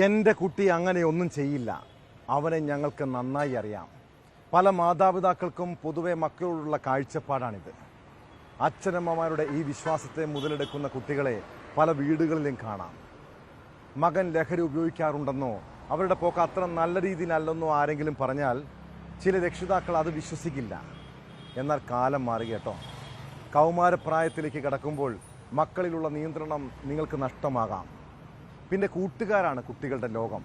എൻ്റെ കുട്ടി അങ്ങനെയൊന്നും ചെയ്യില്ല. അവനെ ഞങ്ങൾക്ക് നന്നായി അറിയാം. പല മാതാപിതാക്കൾക്കും പൊതുവെ മക്കളോടുള്ള കാഴ്ചപ്പാടാണിത്. അച്ഛനമ്മമാരുടെ ഈ വിശ്വാസത്തെ മുതലെടുക്കുന്ന കുട്ടികളെ പല വീടുകളിലും കാണാം. മകൻ ലഹരി ഉപയോഗിക്കാറുണ്ടെന്നോ അവരുടെ പോക്ക് അത്ര നല്ല രീതിയിലല്ലെന്നോ ആരെങ്കിലും പറഞ്ഞാൽ ചില രക്ഷിതാക്കൾ അത് വിശ്വസിക്കില്ല. എന്നാൽ കാലം മാറി കേട്ടോ. കൗമാരപ്രായത്തിലേക്ക് കടക്കുമ്പോൾ മക്കളിലുള്ള നിയന്ത്രണം നിങ്ങൾക്ക് നഷ്ടമാകാം. പിന്നെ കൂട്ടുകാരാണ് കുട്ടികളുടെ ലോകം.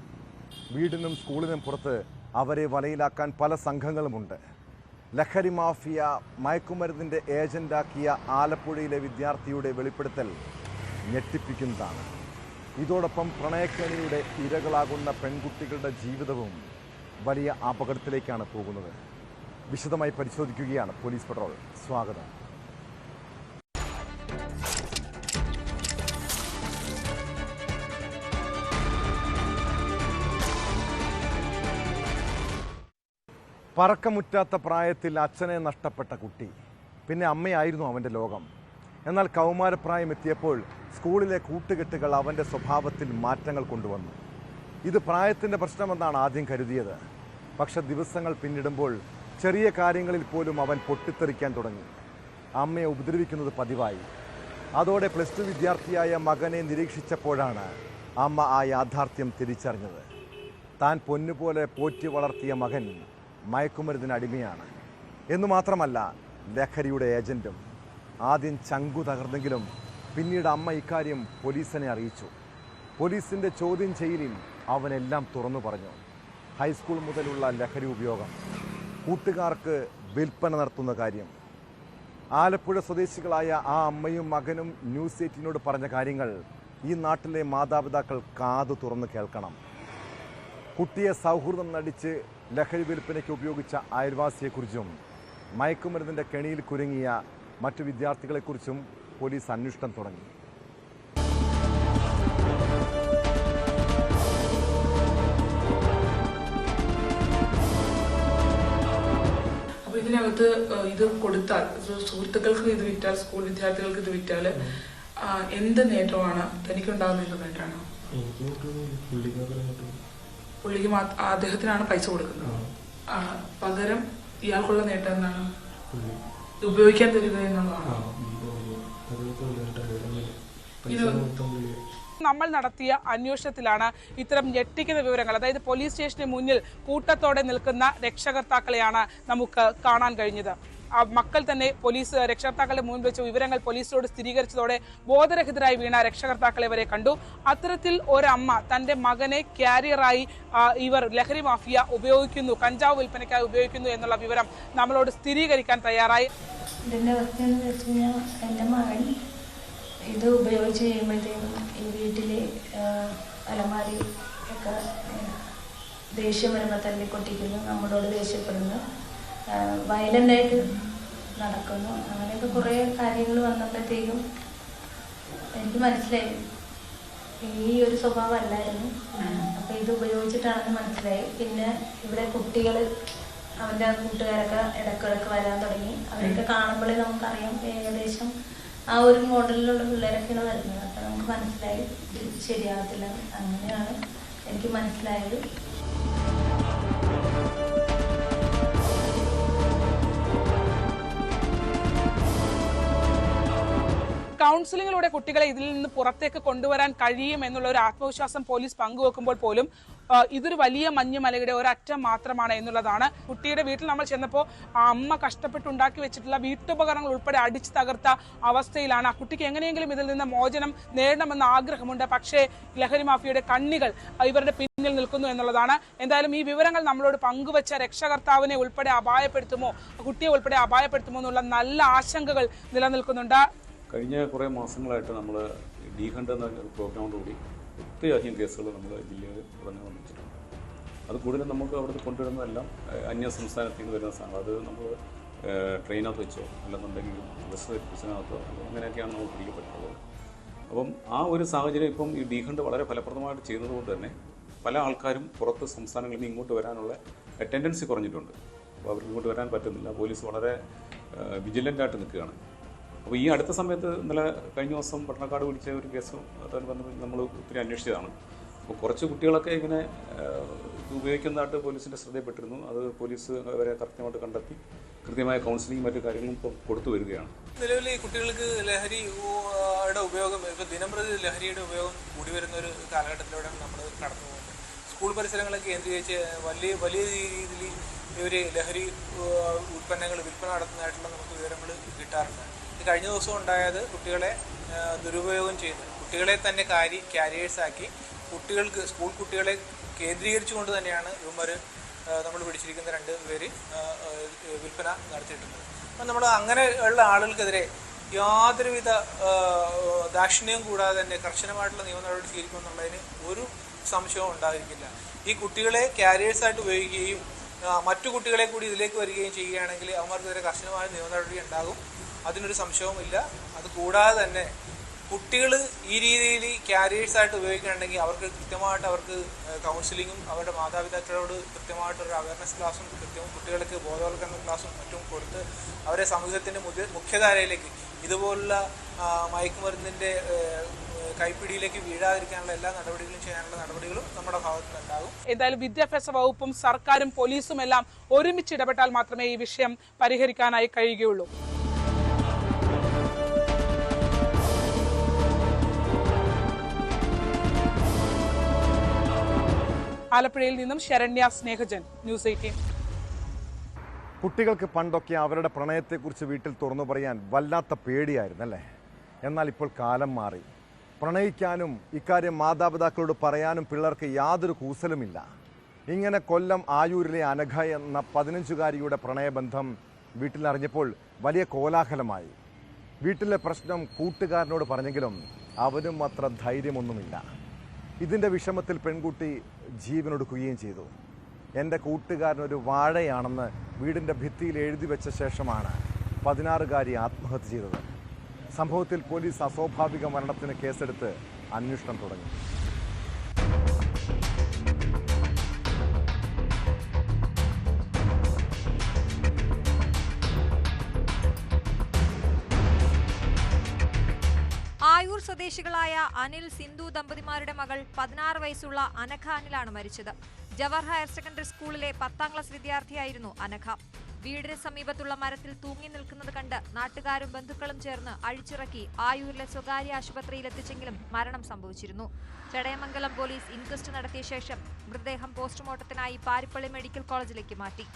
വീടിനും സ്കൂളിനും പുറത്ത് അവരെ വലയിലാക്കാൻ പല സംഘങ്ങളുമുണ്ട്. ലഹരി മാഫിയ മയക്കുമരുന്നിൻ്റെ ഏജൻ്റാക്കിയ ആലപ്പുഴയിലെ വിദ്യാർത്ഥിയുടെ വെളിപ്പെടുത്തൽ ഞെട്ടിപ്പിക്കുന്നതാണ്. ഇതോടൊപ്പം പ്രണയക്കേണിയുടെ ഇരകളാകുന്ന പെൺകുട്ടികളുടെ ജീവിതവും വലിയ അപകടത്തിലേക്കാണ് പോകുന്നത്. വിശദമായി പരിശോധിക്കുകയാണ് പോലീസ് പട്രോൾ. സ്വാഗതം. പറക്കമുറ്റാത്ത പ്രായത്തിൽ അച്ഛനെ നഷ്ടപ്പെട്ട കുട്ടി, പിന്നെ അമ്മയായിരുന്നു അവൻ്റെ ലോകം. എന്നാൽ കൗമാരപ്രായം എത്തിയപ്പോൾ സ്കൂളിലെ കൂട്ടുകെട്ടുകൾ അവൻ്റെ സ്വഭാവത്തിൽ മാറ്റങ്ങൾ കൊണ്ടുവന്നു. ഇത് പ്രായത്തിൻ്റെ പ്രശ്നമെന്നാണ് ആദ്യം കരുതിയത്. പക്ഷെ ദിവസങ്ങൾ പിന്നിടുമ്പോൾ ചെറിയ കാര്യങ്ങളിൽ പോലും അവൻ പൊട്ടിത്തെറിക്കാൻ തുടങ്ങി. അമ്മയെ ഉപദ്രവിക്കുന്നത് പതിവായി. അതോടെ +2 വിദ്യാർത്ഥിയായ മകനെ നിരീക്ഷിച്ചപ്പോഴാണ് അമ്മ ആ യാഥാർത്ഥ്യം തിരിച്ചറിഞ്ഞത്. താൻ പൊന്നുപോലെ പോറ്റി വളർത്തിയ മകൻ മയക്കുമരുന്നിന് അടിമയാണ് എന്നു മാത്രമല്ല, ലഹരിയുടെ ഏജൻറ്റും. ആദ്യം ചങ്കു തകർന്നെങ്കിലും പിന്നീട് അമ്മ ഇക്കാര്യം പോലീസിനെ അറിയിച്ചു. പോലീസിൻ്റെ ചോദ്യം ചെയ്യലിൽ അവനെല്ലാം തുറന്നു പറഞ്ഞു. ഹൈസ്കൂൾ മുതലുള്ള ലഹരി ഉപയോഗം, കൂട്ടുകാർക്ക് വിൽപ്പന നടത്തുന്ന കാര്യം. ആലപ്പുഴ സ്വദേശികളായ ആ അമ്മയും മകനും ന്യൂസ് 18നോട് പറഞ്ഞ കാര്യങ്ങൾ ഈ നാട്ടിലെ മാതാപിതാക്കൾ കാതു തുറന്ന് കേൾക്കണം. കുട്ടിയെ സൗഹൃദം നടിച്ച് ലഹരി വിൽപ്പനയ്ക്ക് ഉപയോഗിച്ച അയൽവാസിയെക്കുറിച്ചും മയക്കുമരുന്നിൻ്റെ കെണിയിൽ കുരുങ്ങിയ മറ്റു വിദ്യാർത്ഥികളെക്കുറിച്ചും പോലീസ് അന്വേഷണം തുടങ്ങി. അപ്പോൾ ഇതിനകത്ത് ഇത് കൊടുത്താൽ, സുഹൃത്തുക്കൾക്ക് ഇത് വിറ്റാൽ, സ്കൂൾ വിദ്യാർത്ഥികൾക്ക് ഇത് വിറ്റാൽ എന്ത് നേട്ടമാണ് തനിക്കുണ്ടാകുന്ന നേട്ടമാണ്? പുള്ളിക്ക് അദ്ദേഹത്തിനാണ് പൈസ കൊടുക്കുന്നത്. പകരം ഇയാൾക്കുള്ള നേട്ടം എന്താണ്? ഉപയോഗിക്കാൻ തരിക എന്നുള്ളതാണ്. നമ്മൾ നടത്തിയ അന്വേഷണത്തിലാണ് ഇത്തരം ഞെട്ടിക്കുന്ന വിവരങ്ങൾ, അതായത് പോലീസ് സ്റ്റേഷന് മുന്നിൽ കൂട്ടത്തോടെ നിൽക്കുന്ന രക്ഷകർത്താക്കളെയാണ് നമുക്ക് കാണാൻ കഴിഞ്ഞത്. മക്കൾ തന്നെ രക്ഷകർത്താക്കളുടെ മുൻപിൽ വെച്ച് വിവരങ്ങൾ പോലീസിനോട് സ്ഥിരീകരിച്ചതോടെ ബോധരഹിതരായി വീണ രക്ഷകർത്താക്കളെ വരെ കണ്ടു. അത്തരത്തിൽ ഒരമ്മ തന്റെ മകനെ ക്യാരിയറായി ഇവർ ലഹരി മാഫിയ ഉപയോഗിക്കുന്നു, കഞ്ചാവ് വിൽപ്പനയ്ക്കായി ഉപയോഗിക്കുന്നു എന്നുള്ള വിവരം നമ്മളോട് സ്ഥിരീകരിക്കാൻ തയ്യാറായി. ഇതിൻ്റെ അവസ്ഥ എന്ന് വെച്ച് കഴിഞ്ഞാൽ എൻ്റെ മകൻ ഇത് ഉപയോഗിച്ച് കഴിയുമ്പോഴത്തേക്കും ഈ വീട്ടിലെ അലമാരി ഒക്കെ ദേഷ്യം വരുമ്പോൾ തല്ലിക്കൊട്ടിക്കുന്നു, നമ്മളോട് ദേഷ്യപ്പെടുന്നു, വയലൻ്റായിട്ട് നടക്കുന്നു. അങ്ങനെയൊക്കെ കുറേ കാര്യങ്ങൾ വന്നപ്പോഴത്തേക്കും എനിക്ക് മനസ്സിലായി ഈ ഒരു സ്വഭാവം അല്ലായിരുന്നു. അപ്പോൾ ഇത് ഉപയോഗിച്ചിട്ടാണെന്ന് മനസ്സിലായി. പിന്നെ ഇവിടെ കുട്ടികൾ, അവൻ്റെ കൂട്ടുകാരൊക്കെ ഇടയ്ക്കിടയ്ക്ക് വരാൻ തുടങ്ങി. അവരൊക്കെ കാണുമ്പോഴേ നമുക്കറിയാം ഏകദേശം ആ ഒരു മോഡലിലുള്ള പിള്ളേരൊക്കെയാണ് വരുന്നത്. അപ്പോൾ നമുക്ക് മനസ്സിലായി ഇത് ശരിയാകത്തില്ല. അങ്ങനെയാണ് എനിക്ക് മനസ്സിലായത്. കൗൺസിലിങ്ങിലൂടെ കുട്ടികളെ ഇതിൽ നിന്ന് പുറത്തേക്ക് കൊണ്ടുവരാൻ കഴിയും എന്നുള്ള ഒരു ആത്മവിശ്വാസം പോലീസ് പങ്കുവെക്കുമ്പോൾ പോലും ഇതൊരു വലിയ മഞ്ഞുമലയുടെ ഒരറ്റം മാത്രമാണ് എന്നുള്ളതാണ്. കുട്ടിയുടെ വീട്ടിൽ നമ്മൾ ചെന്നപ്പോൾ അമ്മ കഷ്ടപ്പെട്ടുണ്ടാക്കി വെച്ചിട്ടുള്ള വീട്ടുപകരണങ്ങൾ ഉൾപ്പെടെ അടിച്ചു തകർത്ത അവസ്ഥയിലാണ്. ആ കുട്ടിക്ക് എങ്ങനെയെങ്കിലും ഇതിൽ നിന്ന് മോചനം നേടണമെന്ന ആഗ്രഹമുണ്ട്. പക്ഷേ ലഹരി മാഫിയയുടെ കണ്ണികൾ ഇവരുടെ പിന്നിൽ നിൽക്കുന്നു എന്നുള്ളതാണ്. എന്തായാലും ഈ വിവരങ്ങൾ നമ്മളോട് പങ്കുവച്ച രക്ഷകർത്താവിനെ ഉൾപ്പെടെ അപായപ്പെടുത്തുമോ, കുട്ടിയെ ഉൾപ്പെടെ അപായപ്പെടുത്തുമോ എന്നുള്ള നല്ല ആശങ്കകൾ നിലനിൽക്കുന്നുണ്ട്. കഴിഞ്ഞ കുറേ മാസങ്ങളായിട്ട് നമ്മൾ ഡീഹണ്ട് എന്ന പ്രോഗ്രാമോടുകൂടി ഒത്തിരിയധികം കേസുകൾ നമ്മുടെ ജില്ലയിൽ ഉടനെ വന്നിട്ടുണ്ട്. അത് കൂടുതലും നമുക്ക് അവിടുത്തെ കൊണ്ടുവരുന്നതെല്ലാം അന്യ സംസ്ഥാനത്തിൽ നിന്ന് വരുന്ന സാധനം. അത് നമ്മൾ ട്രെയിനകത്ത് വെച്ചോ അല്ലെന്നുണ്ടെങ്കിൽ ബസ്സിനകത്തോ അങ്ങനെയൊക്കെയാണ് നമ്മൾ പിടിക്കപ്പെട്ടിട്ടുള്ളത്. അപ്പം ആ ഒരു സാഹചര്യം ഇപ്പം ഈ ഡീഹണ്ട് വളരെ ഫലപ്രദമായിട്ട് ചെയ്യുന്നതുകൊണ്ട് തന്നെ പല ആൾക്കാരും പുറത്ത് സംസ്ഥാനങ്ങളിൽ നിന്ന് ഇങ്ങോട്ട് വരാനുള്ള ടെൻഡൻസി കുറഞ്ഞിട്ടുണ്ട്. അപ്പോൾ അവർക്ക് ഇങ്ങോട്ട് വരാൻ പറ്റുന്നില്ല. പോലീസ് വളരെ വിജിലൻ്റായിട്ട് നിൽക്കുകയാണ്. അപ്പോൾ ഈ അടുത്ത സമയത്ത് ഇന്നലെ കഴിഞ്ഞ ദിവസം പട്ടണക്കാട് പിടിച്ച ഒരു കേസ് അതുമായി ബന്ധപ്പെട്ട് നമ്മൾ ഒത്തിരി അന്വേഷിച്ചതാണ്. അപ്പോൾ കുറച്ച് കുട്ടികളൊക്കെ ഇങ്ങനെ ഇത് ഉപയോഗിക്കുന്നതായിട്ട് പോലീസിൻ്റെ ശ്രദ്ധയിൽപ്പെട്ടിരുന്നു. അത് പോലീസ് അവരെ കൃത്യമായിട്ട് കണ്ടെത്തി കൃത്യമായ കൗൺസിലിംഗ് മറ്റു കാര്യങ്ങളും ഇപ്പോൾ കൊടുത്തു വരികയാണ്. നിലവിൽ ഈ കുട്ടികൾക്ക് ലഹരിയുടെ ഉപയോഗം ഇപ്പോൾ ദിനംപ്രതി ലഹരിയുടെ ഉപയോഗം കൂടി വരുന്ന ഒരു കാലഘട്ടത്തിലൂടെയാണ് നമ്മൾ കടന്നു പോകുന്നത്. സ്കൂൾ പരിസരങ്ങളെ കേന്ദ്രീകരിച്ച് വലിയ രീതിയിൽ ഇവർ ലഹരി ഉൽപ്പന്നങ്ങൾ വിൽപ്പന നടത്തുന്നതായിട്ടുള്ള നമുക്ക് വിവരങ്ങൾ കിട്ടാറുണ്ട്. ഈ കഴിഞ്ഞ ദിവസം ഉണ്ടായത് കുട്ടികളെ ദുരുപയോഗം ചെയ്യുന്നത്, കുട്ടികളെ തന്നെ ക്യാരിയേഴ്സാക്കി സ്കൂൾ കുട്ടികളെ കേന്ദ്രീകരിച്ചുകൊണ്ട് തന്നെയാണ് ഇവന്മാർ നമ്മൾ പിടിച്ചിരിക്കുന്ന 2 പേര് വിൽപ്പന നടത്തിയിട്ടുണ്ട്. അപ്പം നമ്മൾ അങ്ങനെയുള്ള ആളുകൾക്കെതിരെ യാതൊരുവിധ ദാക്ഷിണ്യവും കൂടാതെ തന്നെ കർശനമായിട്ടുള്ള നിയമ നടപടി സ്വീകരിക്കുമെന്നുള്ളതിന് ഒരു സംശയവും ഉണ്ടായിരിക്കില്ല. ഈ കുട്ടികളെ ക്യാരിയേഴ്സായിട്ട് ഉപയോഗിക്കുകയും മറ്റു കുട്ടികളെ കൂടി ഇതിലേക്ക് വരികയും ചെയ്യുകയാണെങ്കിൽ അവന്മാർക്കെതിരെ കർശനമായ നിയമ നടപടി ഉണ്ടാകും, അതിനൊരു സംശയവുമില്ല. അത് കൂടാതെ തന്നെ കുട്ടികൾ ഈ രീതിയിൽ ക്യാരിയേഴ്സായിട്ട് ഉപയോഗിക്കുകയാണെങ്കിൽ അവർക്ക് കൃത്യമായിട്ട് അവർക്ക് കൗൺസിലിങ്ങും അവരുടെ മാതാപിതാക്കളോട് കൃത്യമായിട്ടൊരു അവയർനെസ് ക്ലാസ്സും കുട്ടികൾക്ക് ബോധവൽക്കരണ ക്ലാസ്സും മറ്റും കൊടുത്ത് അവരെ സമൂഹത്തിൻ്റെ മുഖ്യധാരയിലേക്ക് ഇതുപോലുള്ള മയക്കുമരുന്നിൻ്റെ കൈപ്പിടിയിലേക്ക് വീഴാതിരിക്കാനുള്ള എല്ലാ നടപടികളും ചെയ്യാനുള്ള നടപടികളും നമ്മുടെ ഭാഗത്ത് ഉണ്ടാകും. എന്തായാലും വിദ്യാഭ്യാസ വകുപ്പും സർക്കാരും പോലീസും എല്ലാം ഒരുമിച്ച് ഇടപെട്ടാൽ മാത്രമേ ഈ വിഷയം പരിഹരിക്കാനായി കഴിയുകയുള്ളൂ. ആലപ്പുഴയിൽ നിന്നും ശരണ്യ സ്നേഹജൻ, ന്യൂസ് 18. കുട്ടികൾക്ക് പണ്ടൊക്കെ അവരുടെ പ്രണയത്തെക്കുറിച്ച് വീട്ടിൽ തുറന്നു പറയാൻ വല്ലാത്ത പേടിയായിരുന്നല്ലേ? എന്നാൽ ഇപ്പോൾ കാലം മാറി. പ്രണയിക്കാനും ഇക്കാര്യം മാതാപിതാക്കളോട് പറയാനും പിള്ളേർക്ക് യാതൊരു കൂസലുമില്ല. ഇങ്ങനെ കൊല്ലം ആയൂരിലെ അനഘ എന്ന 15-കാരിയുടെ പ്രണയബന്ധം വീട്ടിലറിഞ്ഞപ്പോൾ വലിയ കോലാഹലമായി. വീട്ടിലെ പ്രശ്നം കൂട്ടുകാരനോട് പറഞ്ഞെങ്കിലും അവനും അത്ര ധൈര്യമൊന്നുമില്ല. ഇതിൻ്റെ വിഷമത്തിൽ പെൺകുട്ടി ജീവനൊടുക്കുകയും ചെയ്തു. എൻ്റെ കൂട്ടുകാരനൊരു വാഴയാണെന്ന് വീടിൻ്റെ ഭിത്തിയിൽ എഴുതി വെച്ച ശേഷമാണ് 16-കാരി ആത്മഹത്യ ചെയ്തത്. സംഭവത്തിൽ പോലീസ് അസ്വാഭാവിക മരണത്തിന് കേസെടുത്ത് അന്വേഷണം തുടങ്ങി. ആയൂർ സ്വദേശികളായ അനിൽ സിന്ധു ദമ്പതിമാരുടെ മകൾ 16 വയസ്സുള്ള അനഘ അനിലാണ് മരിച്ചത്. ജവഹർ ഹയർ സെക്കൻഡറി സ്കൂളിലെ 10ാം ക്ലാസ് വിദ്യാർത്ഥിയായിരുന്നു അനഘ. വീടിന് സമീപത്തുള്ള മരത്തിൽ തൂങ്ങി നിൽക്കുന്നത് കണ്ട് നാട്ടുകാരും ബന്ധുക്കളും ചേർന്ന് അഴിച്ചിറക്കി ആയൂരിലെ സ്വകാര്യ ആശുപത്രിയിൽ എത്തിച്ചെങ്കിലും മരണം സംഭവിച്ചിരുന്നു. ചടയമംഗലം പോലീസ് ഇൻക്വസ്റ്റ് നടത്തിയ ശേഷം മൃതദേഹം പോസ്റ്റ്മോർട്ടത്തിനായി പാരിപ്പള്ളി മെഡിക്കൽ കോളേജിലേക്ക് മാറ്റി.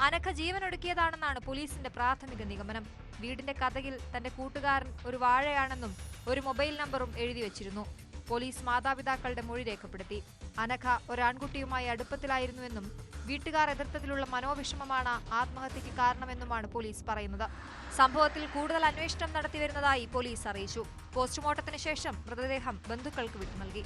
അനഘ ജീവനൊടുക്കിയതാണെന്നാണ് പോലീസിന്റെ പ്രാഥമിക നിഗമനം. വീടിന്റെ കതകിൽ തന്റെ കൂട്ടുകാരൻ ഒരു വാഴയാണെന്നും ഒരു മൊബൈൽ നമ്പറും എഴുതി വെച്ചിരുന്നു. പോലീസ് മാതാപിതാക്കളുടെ മൊഴി രേഖപ്പെടുത്തി. അനഘ ഒരാൺകുട്ടിയുമായി അടുപ്പത്തിലായിരുന്നുവെന്നും വീട്ടുകാർ എതിർത്തതിലുള്ള മനോവിഷമമാണ് ആത്മഹത്യക്ക് കാരണമെന്നുമാണ് പോലീസ് പറയുന്നത്. സംഭവത്തിൽ കൂടുതൽ അന്വേഷണം നടത്തിവരുന്നതായി പോലീസ് അറിയിച്ചു. പോസ്റ്റ്മോർട്ടത്തിന് ശേഷം മൃതദേഹം ബന്ധുക്കൾക്ക് വിട്ടു നൽകി.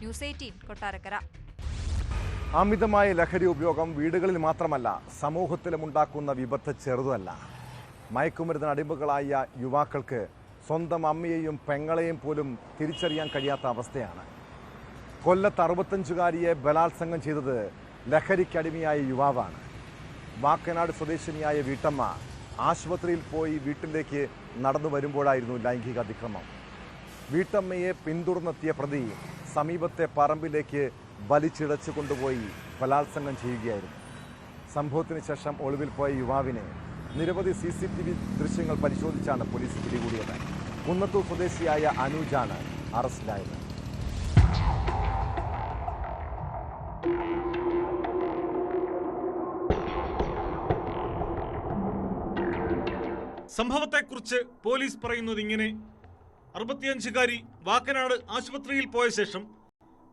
ന്യൂസ് 18 കൊട്ടാരക്കര. അമിതമായ ലഹരി ഉപയോഗം വീടുകളിൽ മാത്രമല്ല സമൂഹത്തിലും ഉണ്ടാക്കുന്ന വിപത്ത് ചെറുതല്ല. മയക്കുമരുന്നിന് അടിമകളായ യുവാക്കൾക്ക് സ്വന്തം അമ്മയെയും പെങ്ങളെയും പോലും തിരിച്ചറിയാൻ കഴിയാത്ത അവസ്ഥയാണ്. കൊല്ലത്ത് 65-കാരിയെ ബലാത്സംഗം ചെയ്തത് ലഹരിക്കടിമയായ യുവാവാണ്. വാക്കനാട് സ്വദേശിനിയായ വീട്ടമ്മ ആശുപത്രിയിൽ പോയി വീട്ടിലേക്ക് നടന്നു വരുമ്പോഴായിരുന്നു ലൈംഗിക അതിക്രമം. വീട്ടമ്മയെ പിന്തുടർന്നെത്തിയ പ്രതി സമീപത്തെ പറമ്പിലേക്ക് വലിച്ചിഴച്ചു കൊണ്ടുപോയി ബലാത്സംഗം ചെയ്യുകയായിരുന്നു. സംഭവത്തിന് ശേഷം ഒളിവിൽ പോയ യുവാവിനെ നിരവധി CCTV ദൃശ്യങ്ങൾ പരിശോധിച്ചാണ് പോലീസ് പിടികൂടിയത്. കുന്നത്തൂർ സ്വദേശിയായ അനൂജാണ് അറസ്റ്റിലായത്. സംഭവത്തെക്കുറിച്ച് പോലീസ് പറയുന്നത് ഇങ്ങനെ: 65-കാരി വാക്കനാട് ആശുപത്രിയിൽ പോയ ശേഷം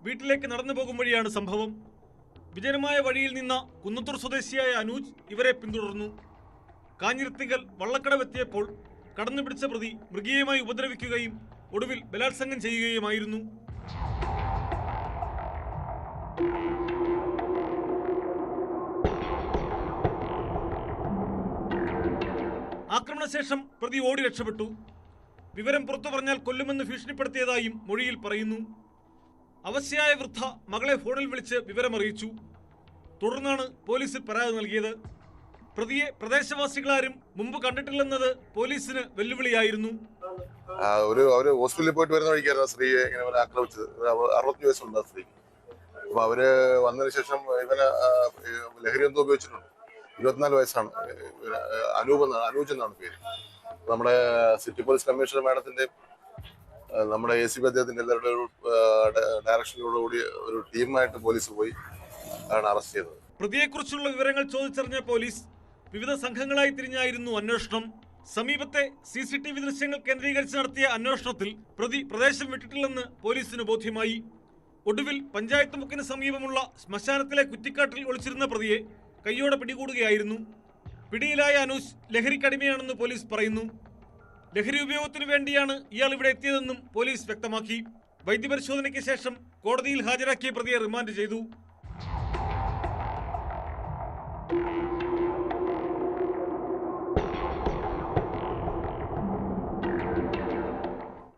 വീട്ടിലേക്ക് നടന്നു പോകും വഴിയാണ് സംഭവം. വിജനമായ വഴിയിൽ നിന്ന കുന്നത്തൂർ സ്വദേശിയായ അനൂജ് ഇവരെ പിന്തുടർന്നു. കാഞ്ഞിരത്തിങ്കൽ വള്ളക്കടവെത്തിയപ്പോൾ കടന്നുപിടിച്ച പ്രതി മൃഗീയമായി ഉപദ്രവിക്കുകയും ഒടുവിൽ ബലാത്സംഗം ചെയ്യുകയുമായിരുന്നു. ആക്രമണശേഷം പ്രതി ഓടി രക്ഷപ്പെട്ടു. വിവരം പുറത്തു പറഞ്ഞാൽ കൊല്ലുമെന്ന് ഭീഷണിപ്പെടുത്തിയതായും മൊഴിയിൽ പറയുന്നു. അവശയായ വൃദ്ധ മകളെ ഫോണിൽ വിളിച്ച് വിവരമറിയിച്ചു. തുടർന്നാണ് പോലീസിൽ പരാതി നൽകിയത്. പ്രതിയെ പ്രദേശവാസികളാരും മുമ്പ് കണ്ടിട്ടില്ലെന്നത് പോലീസിന് വെല്ലുവിളിയായിരുന്നു. അവര് ഹോസ്പിറ്റലിൽ പോയിട്ട് വരുന്ന വഴിക്കായിരുന്നു സ്ത്രീയെ ഇങ്ങനെ ആക്രമിച്ചത്. 65 വയസ്സുണ്ട് സ്ത്രീ. അപ്പൊ അവര് വന്നതിന് ശേഷം ഇവനെ ലഹരി എന്തോ ഉപയോഗിച്ചിട്ടുണ്ട്. 24 വയസ്സാണ്. അനൂജ് എന്നാണ് പേര്. നമ്മുടെ സിറ്റി പോലീസ് കമ്മീഷണർ മാഡത്തിന്റെ നമ്മുടെ ACP അദ്ദേഹത്തിന്റെ എല്ലാവരുടെ ഒരു ഡയറക്ഷനിലോടുകൂടി ഒരു ടീമായിട്ട് പോലീസ് പോയി ആണ് അറസ്റ്റ് ചെയ്തത്. പ്രതിയെക്കുറിച്ചുള്ള വിവരങ്ങൾ ചോദിച്ചറിഞ്ഞ പോലീസ് വിവിധ സംഘങ്ങളായി തിരിഞ്ഞായിരുന്നു അന്വേഷണം. സമീപത്തെ CCTV ദൃശ്യങ്ങൾ കേന്ദ്രീകരിച്ച് നടത്തിയ അന്വേഷണത്തിൽ പ്രതി പ്രദേശം വിട്ടിട്ടില്ലെന്ന് പോലീസിന് ബോധ്യമായി. ഒടുവിൽ പഞ്ചായത്ത് മുക്കിന് സമീപമുള്ള ശ്മശാനത്തിലെ കുറ്റിക്കാട്ടിൽ ഒളിച്ചിരുന്ന പ്രതിയെ കയ്യോടെ പിടികൂടുകയായിരുന്നു. പിടിയിലായ അനൂജ് ലഹരിക്കടിമയാണെന്ന് പോലീസ് പറയുന്നു. ലഹരി ഉപയോഗത്തിനു വേണ്ടിയാണ് ഇയാൾ ഇവിടെ എത്തിയതെന്നും പോലീസ് വ്യക്തമാക്കി. വൈദ്യപരിശോധനയ്ക്ക് ശേഷം കോടതിയിൽ ഹാജരാക്കിയ പ്രതിയെ റിമാൻഡ് ചെയ്തു.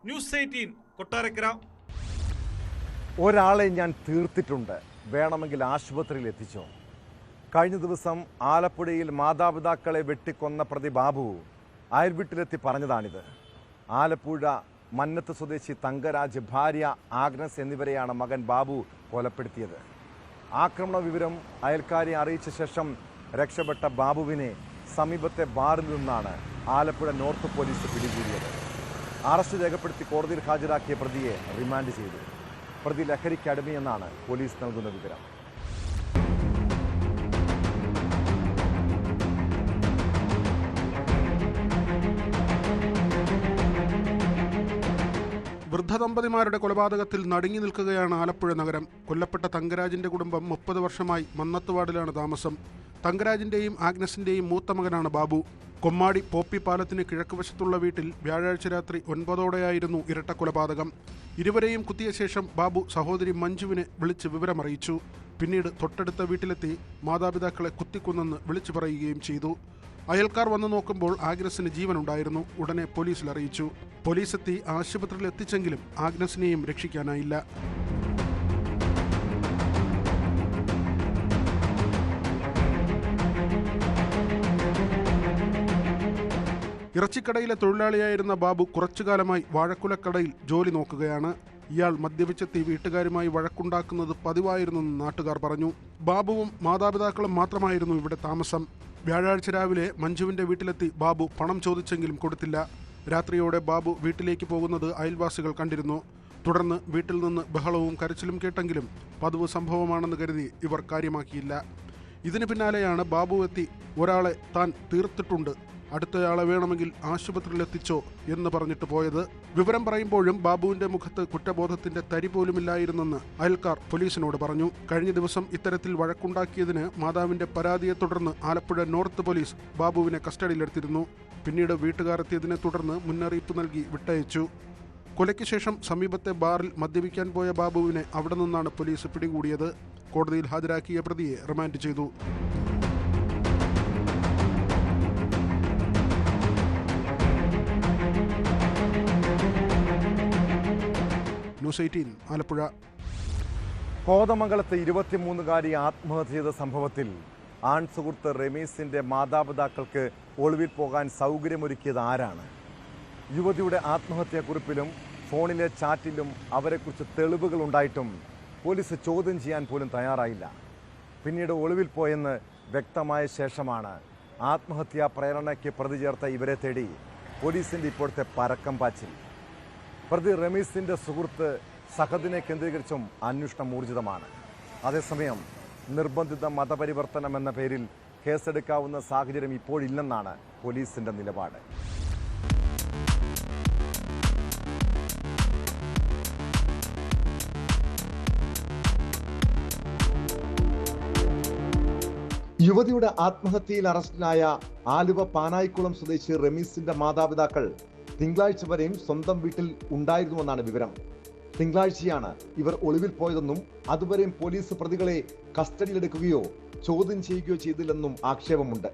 ന്യൂസ് 18 കൊട്ടാരക്കര. ഒരാളെ ഞാൻ തീർത്തിട്ടുണ്ട്, വേണമെങ്കിൽ ആശുപത്രിയിൽ എത്തിച്ചോ. കഴിഞ്ഞ ദിവസം ആലപ്പുഴയിൽ മാതാപിതാക്കളെ വെട്ടിക്കൊന്ന പ്രതി ബാബു അയൽവീട്ടിലെത്തി പറഞ്ഞതാണിത്. ആലപ്പുഴ മന്നത്ത് സ്വദേശി തങ്കരാജ്, ഭാര്യ ആഗ്നസ് എന്നിവരെയാണ് മകൻ ബാബു കൊലപ്പെടുത്തിയത്. ആക്രമണ വിവരം അയൽക്കാരെ അറിയിച്ച ശേഷം രക്ഷപ്പെട്ട ബാബുവിനെ സമീപത്തെ ബാറിൽ നിന്നാണ് ആലപ്പുഴ നോർത്ത് പോലീസ് പിടികൂടിയത്. അറസ്റ്റ് രേഖപ്പെടുത്തി കോടതിയിൽ ഹാജരാക്കിയ പ്രതിയെ റിമാൻഡ് ചെയ്തു. പ്രതി ലഹരിക്ക് അടിമയെന്നാണ് പോലീസ് നൽകുന്ന വിവരം. വൃദ്ധദമ്പതിമാരുടെ കൊലപാതകത്തിൽ നടുങ്ങി നിൽക്കുകയാണ് ആലപ്പുഴ നഗരം. കൊല്ലപ്പെട്ട തങ്കരാജിന്റെ കുടുംബം 30 വർഷമായി മന്നത്ത് വാർഡിലാണ് താമസം. തങ്കരാജിന്റെയും ആഗ്നസിന്റെയും മൂത്ത മകനാണ് ബാബു. കൊമ്മാടി പോപ്പി പാലത്തിന് കിഴക്കുവശത്തുള്ള വീട്ടിൽ വ്യാഴാഴ്ച രാത്രി 9ഓടെയായിരുന്നു ഇരട്ട കൊലപാതകം. ഇരുവരെയും കുത്തിയ ശേഷം ബാബു സഹോദരി മഞ്ജുവിനെ വിളിച്ച് വിവരമറിയിച്ചു. പിന്നീട് തൊട്ടടുത്ത വീട്ടിലെത്തി മാതാപിതാക്കളെ കുത്തിക്കൊന്നെന്ന് വിളിച്ചു പറയുകയും ചെയ്തു. അയൽക്കാർ വന്നു നോക്കുമ്പോൾ ആഗ്നസിന് ജീവനുണ്ടായിരുന്നു. ഉടനെ പോലീസിൽ അറിയിച്ചു. പോലീസ് എത്തി ആശുപത്രിയിൽ എത്തിച്ചെങ്കിലും ആഗ്നസിനെയും രക്ഷിക്കാനായില്ല. ഇറച്ചിക്കടയിലെ തൊഴിലാളിയായിരുന്ന ബാബു കുറച്ചുകാലമായി വാഴക്കുലക്കടയിൽ ജോലി നോക്കുകയാണ്. ഇയാൾ മദ്യപിച്ചെത്തി വീട്ടുകാരുമായി വഴക്കുണ്ടാക്കുന്നത് പതിവായിരുന്നെന്ന് നാട്ടുകാർ പറഞ്ഞു. ബാബുവും മാതാപിതാക്കളും മാത്രമായിരുന്നു ഇവിടെ താമസം. വ്യാഴാഴ്ച രാവിലെ മഞ്ജുവിന്റെ വീട്ടിലെത്തി ബാബു പണം ചോദിച്ചെങ്കിലും കൊടുത്തില്ല. രാത്രിയോടെ ബാബു വീട്ടിലേക്ക് പോകുന്നത് അയൽവാസികൾ കണ്ടിരുന്നു. തുടർന്ന് വീട്ടിൽ നിന്ന് ബഹളവും കരച്ചിലും കേട്ടെങ്കിലും പതിവ് സംഭവമാണെന്ന് കരുതി ഇവർ കാര്യമാക്കിയില്ല. ഇതിന് പിന്നാലെയാണ് ബാബു എത്തി ഒരാളെ താൻ തീർത്തിട്ടുണ്ട്, അടുത്തയാളെ വേണമെങ്കിൽ ആശുപത്രിയിലെത്തിച്ചോ എന്ന് പറഞ്ഞിട്ട് പോയത്. വിവരം പറയുമ്പോഴും ബാബുവിന്റെ മുഖത്ത് കുറ്റബോധത്തിന്റെ തരി പോലുമില്ലായിരുന്നെന്ന് അയൽക്കാർ പോലീസിനോട് പറഞ്ഞു. കഴിഞ്ഞ ദിവസം ഇത്തരത്തിൽ വഴക്കുണ്ടാക്കിയതിന് മാതാവിന്റെ പരാതിയെ തുടർന്ന് ആലപ്പുഴ നോർത്ത് പോലീസ് ബാബുവിനെ കസ്റ്റഡിയിലെടുത്തിരുന്നു. പിന്നീട് വീട്ടുകാർ എത്തിയതിനെ തുടർന്ന് മുന്നറിയിപ്പ് നൽകി വിട്ടയച്ചു. കൊലയ്ക്ക് ശേഷം സമീപത്തെ ബാറിൽ മദ്യപിക്കാൻ പോയ ബാബുവിനെ അവിടെ നിന്നാണ് പോലീസ് പിടികൂടിയത്. കോടതിയിൽ ഹാജരാക്കിയ പ്രതിയെ റിമാൻഡ് ചെയ്തു. ന്യൂസ് 18 ആലപ്പുഴ. കോതമംഗലത്ത് 23-കാരി ആത്മഹത്യ ചെയ്ത സംഭവത്തിൽ ആൺ സുഹൃത്ത് റമീസിന്റെ മാതാപിതാക്കൾക്ക് ഒളിവിൽ പോകാൻ സൗകര്യമൊരുക്കിയത് ആരാണ്? യുവതിയുടെ ആത്മഹത്യാക്കുറിപ്പിലും ഫോണിലെ ചാറ്റിലും അവരെക്കുറിച്ച് തെളിവുകൾ ഉണ്ടായിട്ടും പോലീസ് ചോദ്യം ചെയ്യാൻ പോലും തയ്യാറായില്ല. പിന്നീട് ഒളിവിൽ പോയെന്ന് വ്യക്തമായ ശേഷമാണ് ആത്മഹത്യാ പ്രേരണയ്ക്ക് പ്രതി ചേർത്ത ഇവരെ തേടി പോലീസിൻ്റെ ഇപ്പോഴത്തെ പരക്കം പാച്ചിൽ. പ്രതി റമീസിന്റെ സുഹൃത്ത് സഹദിനെ കേന്ദ്രീകരിച്ചും അന്വേഷണം ഊർജിതമാണ്. അതേസമയം നിർബന്ധിത മതപരിവർത്തനം എന്ന പേരിൽ കേസെടുക്കാവുന്ന സാഹചര്യം ഇപ്പോഴില്ലെന്നാണ് പോലീസിന്റെ നിലപാട്. യുവതിയുടെ ആത്മഹത്യയിൽ അറസ്റ്റിലായ ആലുവ പാനായിക്കുളം സ്വദേശി റമീസിന്റെ മാതാപിതാക്കൾ തിങ്കളാഴ്ച വരെയും സ്വന്തം വീട്ടിൽ ഉണ്ടായിരുന്നുവെന്നാണ് വിവരം. തിങ്കളാഴ്ചയാണ് ഇവർ ഒളിവിൽ പോയതെന്നും അതുവരെയും പോലീസ് പ്രതികളെ കസ്റ്റഡിയിലെടുക്കുകയോ ചോദ്യം ചെയ്യുകയോ ചെയ്തില്ലെന്നും ആക്ഷേപമുണ്ട്.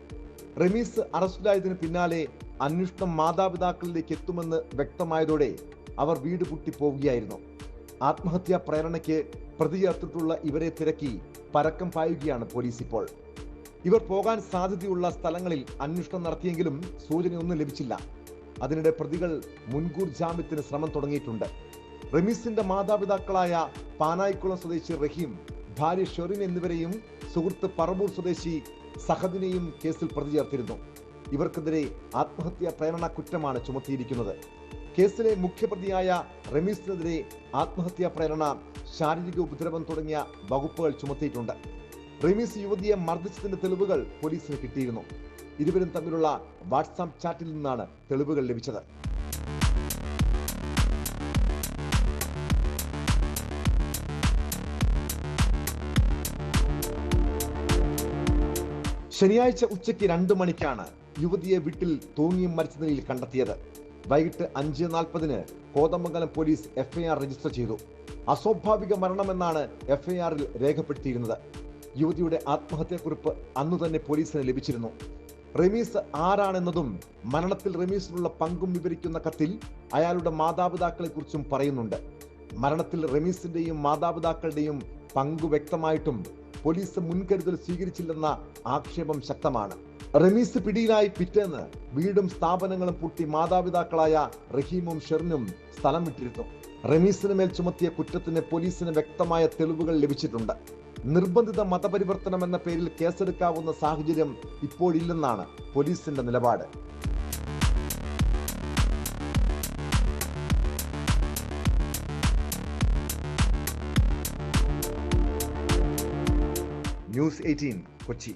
റമീസ് അറസ്റ്റിലായതിനു പിന്നാലെ അന്വേഷണം മാതാപിതാക്കളിലേക്ക് എത്തുമെന്ന് വ്യക്തമായതോടെ അവർ വീട് പൂട്ടിപ്പോവുകയായിരുന്നു. ആത്മഹത്യാ പ്രേരണയ്ക്ക് പ്രതിചേർത്തിട്ടുള്ള ഇവരെ തിരക്കി പരക്കം പായുകയാണ് പോലീസ് ഇപ്പോൾ. ഇവർ പോകാൻ സാധ്യതയുള്ള സ്ഥലങ്ങളിൽ അന്വേഷണം നടത്തിയെങ്കിലും സൂചനയൊന്നും ലഭിച്ചില്ല. അതിനിടെ പ്രതികൾ മുൻകൂർ ജാമ്യത്തിന് ശ്രമം തുടങ്ങിയിട്ടുണ്ട്. റമീസിന്റെ മാതാപിതാക്കളായ പാനായിക്കുളം സ്വദേശി റഹീം, ഭാര്യ ഷെറിൻ എന്നിവരെയും സുഹൃത്ത് പറവൂർ സ്വദേശി സഹദിനെയും കേസിൽ പ്രതി ചേർത്തിരുന്നു. ഇവർക്കെതിരെ ആത്മഹത്യാ പ്രേരണ കുറ്റമാണ് ചുമത്തിയിരിക്കുന്നത്. കേസിലെ മുഖ്യപ്രതിയായ റമീസിനെതിരെ ആത്മഹത്യാ പ്രേരണ, ശാരീരിക ഉപദ്രവം തുടങ്ങിയ വകുപ്പുകൾ ചുമത്തിയിട്ടുണ്ട്. റമീസ് യുവതിയെ മർദ്ദിച്ചതിന്റെ തെളിവുകൾ പോലീസിന് കിട്ടിയിരുന്നു. ഇരുവരും തമ്മിലുള്ള വാട്സാപ്പ് ചാറ്റിൽ നിന്നാണ് തെളിവുകൾ ലഭിച്ചത്. ശനിയാഴ്ച ഉച്ചയ്ക്ക് 2 മണിക്കാണ് യുവതിയെ വീട്ടിൽ തൂങ്ങിയും മരിച്ച നിലയിൽ കണ്ടെത്തിയത്. വൈകിട്ട് 5:40 കോതമംഗലം പോലീസ് FIR രജിസ്റ്റർ ചെയ്തു. അസ്വാഭാവിക മരണമെന്നാണ് FIRൽ രേഖപ്പെടുത്തിയിരുന്നത്. യുവതിയുടെ ആത്മഹത്യാക്കുറിപ്പ് അന്നു തന്നെ പോലീസിന് ലഭിച്ചിരുന്നു. റമീസ് ആരാണെന്നതും മരണത്തിൽ റമീസിനുള്ള പങ്കും വിവരിക്കുന്ന കത്തിൽ അയാളുടെ മാതാപിതാക്കളെ കുറിച്ചും പറയുന്നുണ്ട്. മരണത്തിൽ റമീസിന്റെയും മാതാപിതാക്കളുടെയും പങ്കു വ്യക്തമായിട്ടും പോലീസ് മുൻകരുതൽ സ്വീകരിച്ചില്ലെന്ന ആക്ഷേപം ശക്തമാണ്. റമീസ് പിടിയിലായി പിറ്റേന്ന് വീടും സ്ഥാപനങ്ങളും പൂട്ടി മാതാപിതാക്കളായ റഹീമും ഷെറിനും സ്ഥലം വിട്ടിരുന്നു. റമീസിന് മേൽ ചുമത്തിയ കുറ്റത്തിന് പോലീസിന് വ്യക്തമായ തെളിവുകൾ ലഭിച്ചിട്ടുണ്ട്. നിർബന്ധിത മതപരിവർത്തനം എന്ന പേരിൽ കേസെടുക്കാവുന്ന സാഹചര്യം ഇപ്പോഴില്ലെന്നാണ് പോലീസിന്റെ നിലപാട്. ന്യൂസ് 18 കൊച്ചി.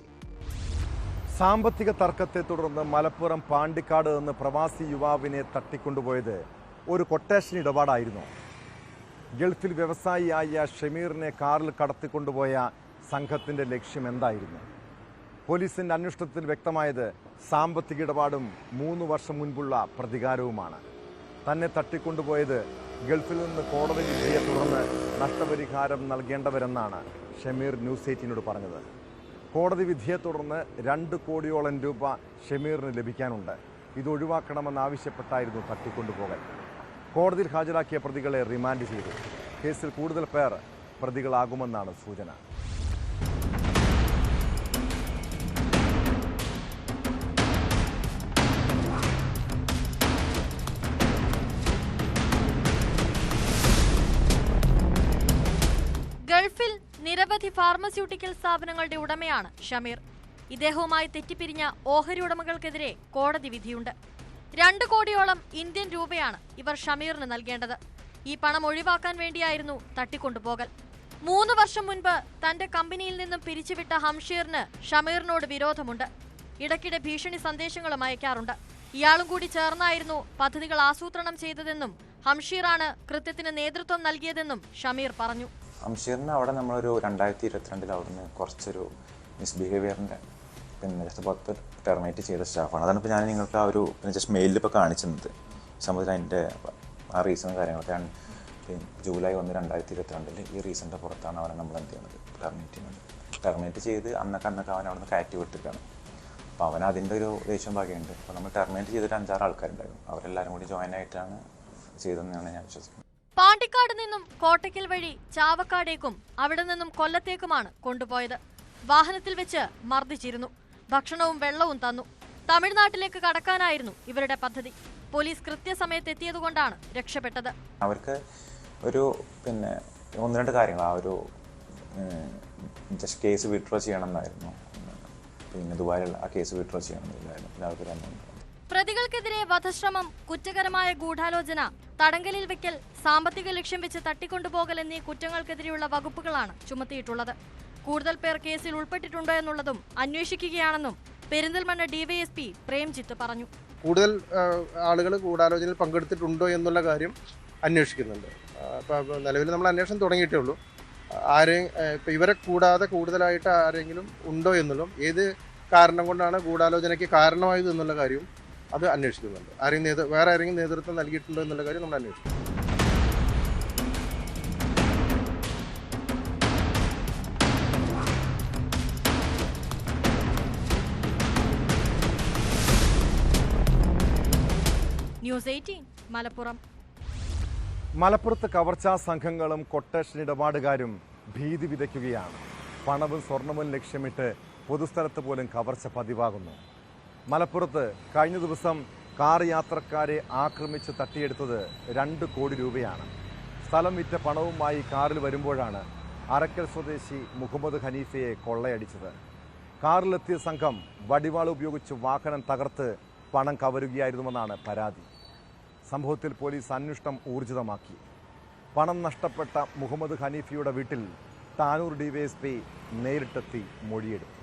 സാമ്പത്തിക തർക്കത്തെ തുടർന്ന് മലപ്പുറം പാണ്ടിക്കാട് നിന്ന് പ്രവാസി യുവാവിനെ തട്ടിക്കൊണ്ടുപോയത് ഒരു കൊട്ടേഷൻ ഇടപാടായിരുന്നു. ഗൾഫിൽ വ്യവസായിയായ ഷമീറിനെ കാറിൽ കടത്തിക്കൊണ്ടുപോയ സംഘത്തിൻ്റെ ലക്ഷ്യം എന്തായിരുന്നു? പോലീസിൻ്റെ അന്വേഷണത്തിൽ വ്യക്തമായത് സാമ്പത്തിക ഇടപാടും 3 വർഷം മുൻപുള്ള പ്രതികാരവുമാണ്. തന്നെ തട്ടിക്കൊണ്ടുപോയത് ഗൾഫിൽ നിന്ന് കോടതി വിധിയെ തുടർന്ന് നഷ്ടപരിഹാരം നൽകേണ്ടവരെന്നാണ് ഷമീർ ന്യൂസ് 18നോട് പറഞ്ഞത്. കോടതി വിധിയെ തുടർന്ന് 2 കോടിയോളം രൂപ ഷമീറിന് ലഭിക്കാനുണ്ട്. ഇത് ഒഴിവാക്കണമെന്നാവശ്യപ്പെട്ടായിരുന്നു തട്ടിക്കൊണ്ടുപോകൽ. കോടതിയിൽ ഹാജരാക്കിയ പ്രതികളെ റിമാൻഡ് ചെയ്തു. കേസിൽ കൂടുതൽ പേർ പ്രതികളാകുമെന്നാണ് സൂചന. ഗൾഫിൽ നിരവധി ഫാർമസ്യൂട്ടിക്കൽ സ്ഥാപനങ്ങളുടെ ഉടമയാണ് ഷമീർ. ഇദ്ദേഹവുമായി തെറ്റിപ്പിരിഞ്ഞ ഓഹരി ഉടമകൾക്കെതിരെ കോടതി വിധിയുണ്ട്. 2 കോടിയോളം ഇന്ത്യൻ രൂപയാണ് ഇവർ ഷമീറിന് നൽകേണ്ടത്. ഈ പണം ഒഴിവാക്കാൻ വേണ്ടിയായിരുന്നു തട്ടിക്കൊണ്ടുപോകൽ. 3 വർഷം മുൻപ് തന്റെ കമ്പനിയിൽ നിന്നും പിരിച്ചുവിട്ട ഹംഷീറിന് ഷമീറിനോട് വിരോധമുണ്ട്. ഇടയ്ക്കിടെ ഭീഷണി സന്ദേശങ്ങളും അയക്കാറുണ്ട്. ഇയാളും കൂടി ചേർന്നായിരുന്നു പദ്ധതികൾ ആസൂത്രണം ചെയ്തതെന്നും ഹംഷീറാണ് കൃത്യത്തിന് നേതൃത്വം നൽകിയതെന്നും ഷമീർ പറഞ്ഞു. ഹംഷീറിന് അവിടെ നമ്മളൊരു 2022 അവിടുന്ന് കുറച്ചൊരു മിസ്ബിഹേവിയറിൻ്റെ ജസ്റ്റ് 10 ടെർമിനേറ്റ് ചെയ്ത സ്റ്റാഫാണ്. അതാണ് ഇപ്പോൾ ഞാൻ നിങ്ങൾക്ക് ആ ഒരു ജസ്റ്റ് മെയിലിൽ ഇപ്പോൾ കാണിച്ചിരുന്നത്. സംബന്ധിച്ച് അതിൻ്റെ ആ റീസണും കാര്യങ്ങളൊക്കെ ജൂലൈ 1, 2022 ഈ റീസണിൻ്റെ പുറത്താണ് അവനെ നമ്മൾ എന്ത് ചെയ്യുന്നത് ടെർമിനേറ്റ് ചെയ്ത് അന്നൊക്കെ അവൻ അവിടെ നിന്ന് കയറ്റി വിട്ടിരിക്കുകയാണ്. അപ്പോൾ അവൻ അതിൻ്റെ ഒരു ദേഷ്യം ഭാഗ്യമുണ്ട്. അപ്പോൾ നമ്മൾ ടെർമിനേറ്റ് ചെയ്തിട്ട് 5-6 ആൾക്കാരുണ്ടായിരുന്നു. അവരെല്ലാവരും കൂടി ജോയിൻ ആയിട്ടാണ് ചെയ്തതെന്നാണ് ഞാൻ വിശ്വസിക്കുന്നത്. പാണ്ടിക്കാട് നിന്നും കോട്ടയ്ക്കൽ വഴി ചാവക്കാടേക്കും അവിടെ നിന്നും കൊല്ലത്തേക്കുമാണ് കൊണ്ടുപോയത്. വാഹനത്തിൽ വെച്ച് മർദ്ദിച്ചിരുന്നു. ഭക്ഷണവും വെള്ളവും തന്നു. തമിഴ്നാട്ടിലേക്ക് കടക്കാനായിരുന്നു ഇവരുടെ പദ്ധതി. പോലീസ് കൃത്യസമയത്ത് എത്തിയതുകൊണ്ടാണ് രക്ഷപ്പെട്ടത്. അവർക്ക് ഒരു 1-2 കാര്യങ്ങൾ ആ ഒരു ജസ്റ്റ് കേസ് വിഡ്രോ ചെയ്യണമെന്നായിരുന്നു. ദുബായിലുള്ള ആ കേസ് വിഡ്രോ ചെയ്യണമെന്നില്ലായിരുന്നു. പ്രതികൾക്കെതിരെ വധശ്രമം, കുറ്റകരമായ ഗൂഢാലോചന, തടങ്കലിൽ വെക്കൽ, സാമ്പത്തിക ലക്ഷ്യം വെച്ച് തട്ടിക്കൊണ്ടുപോകൽ എന്നീ കുറ്റങ്ങൾക്കെതിരെയുള്ള വകുപ്പുകളാണ് ചുമത്തിയിട്ടുള്ളത്. കൂടുതൽ പേർ കേസിൽ ഉൾപ്പെട്ടിട്ടുണ്ടോ എന്നുള്ളതും അന്വേഷിക്കുകയാണെന്നും പെരിന്തൽമണ്ണ DYSP പ്രേംജിത്ത് പറഞ്ഞു. കൂടുതൽ ആളുകൾ ഗൂഢാലോചനയിൽ പങ്കെടുത്തിട്ടുണ്ടോ എന്നുള്ള കാര്യം അന്വേഷിക്കുന്നുണ്ട്. നിലവിൽ നമ്മൾ അന്വേഷണം തുടങ്ങിയിട്ടേ ഉള്ളൂ. ഇപ്പം ഇവരെ കൂടാതെ കൂടുതലായിട്ട് ആരെങ്കിലും ഉണ്ടോ എന്നുള്ളതും ഏത് കാരണം കൊണ്ടാണ് ഗൂഢാലോചനയ്ക്ക് കാരണമായത് എന്നുള്ള കാര്യവും അത് അന്വേഷിക്കുന്നുണ്ട്. വേറെ ആരെങ്കിലും നേതൃത്വം നൽകിയിട്ടുണ്ടോ എന്നുള്ള കാര്യം നമ്മൾ അന്വേഷിക്കും. ന്യൂസ് 18 മലപ്പുറം. മലപ്പുറത്ത് കവർച്ചാ സംഘങ്ങളും കൊട്ടേഷൻ ഇടപാടുകാരും ഭീതി വിതയ്ക്കുകയാണ്. പണവും സ്വർണവും ലക്ഷ്യമിട്ട് പൊതുസ്ഥലത്ത് പോലും കവർച്ച പതിവാകുന്നു. മലപ്പുറത്ത് കഴിഞ്ഞ ദിവസം കാർ യാത്രക്കാരെ ആക്രമിച്ച് തട്ടിയെടുത്തത് 2 കോടി രൂപയാണ്. സ്ഥലം വിറ്റ പണവുമായി കാറിൽ വരുമ്പോഴാണ് അറക്കൽ സ്വദേശി മുഹമ്മദ് ഹനീഫയെ കൊള്ളയടിച്ചത്. കാറിലെത്തിയ സംഘം വടിവാൾ ഉപയോഗിച്ച് വാഹനം തകർത്ത് പണം കവരുകയായിരുന്നുവെന്നാണ് പരാതി. സംഭവത്തിൽ പോലീസ് അന്വേഷണം ഊർജിതമാക്കി. പണം നഷ്ടപ്പെട്ട മുഹമ്മദ് ഹനീഫയുടെ വീട്ടിൽ താനൂർ ഡിവൈഎസ്പി നേരിട്ടെത്തി മൊഴിയെടുത്തു.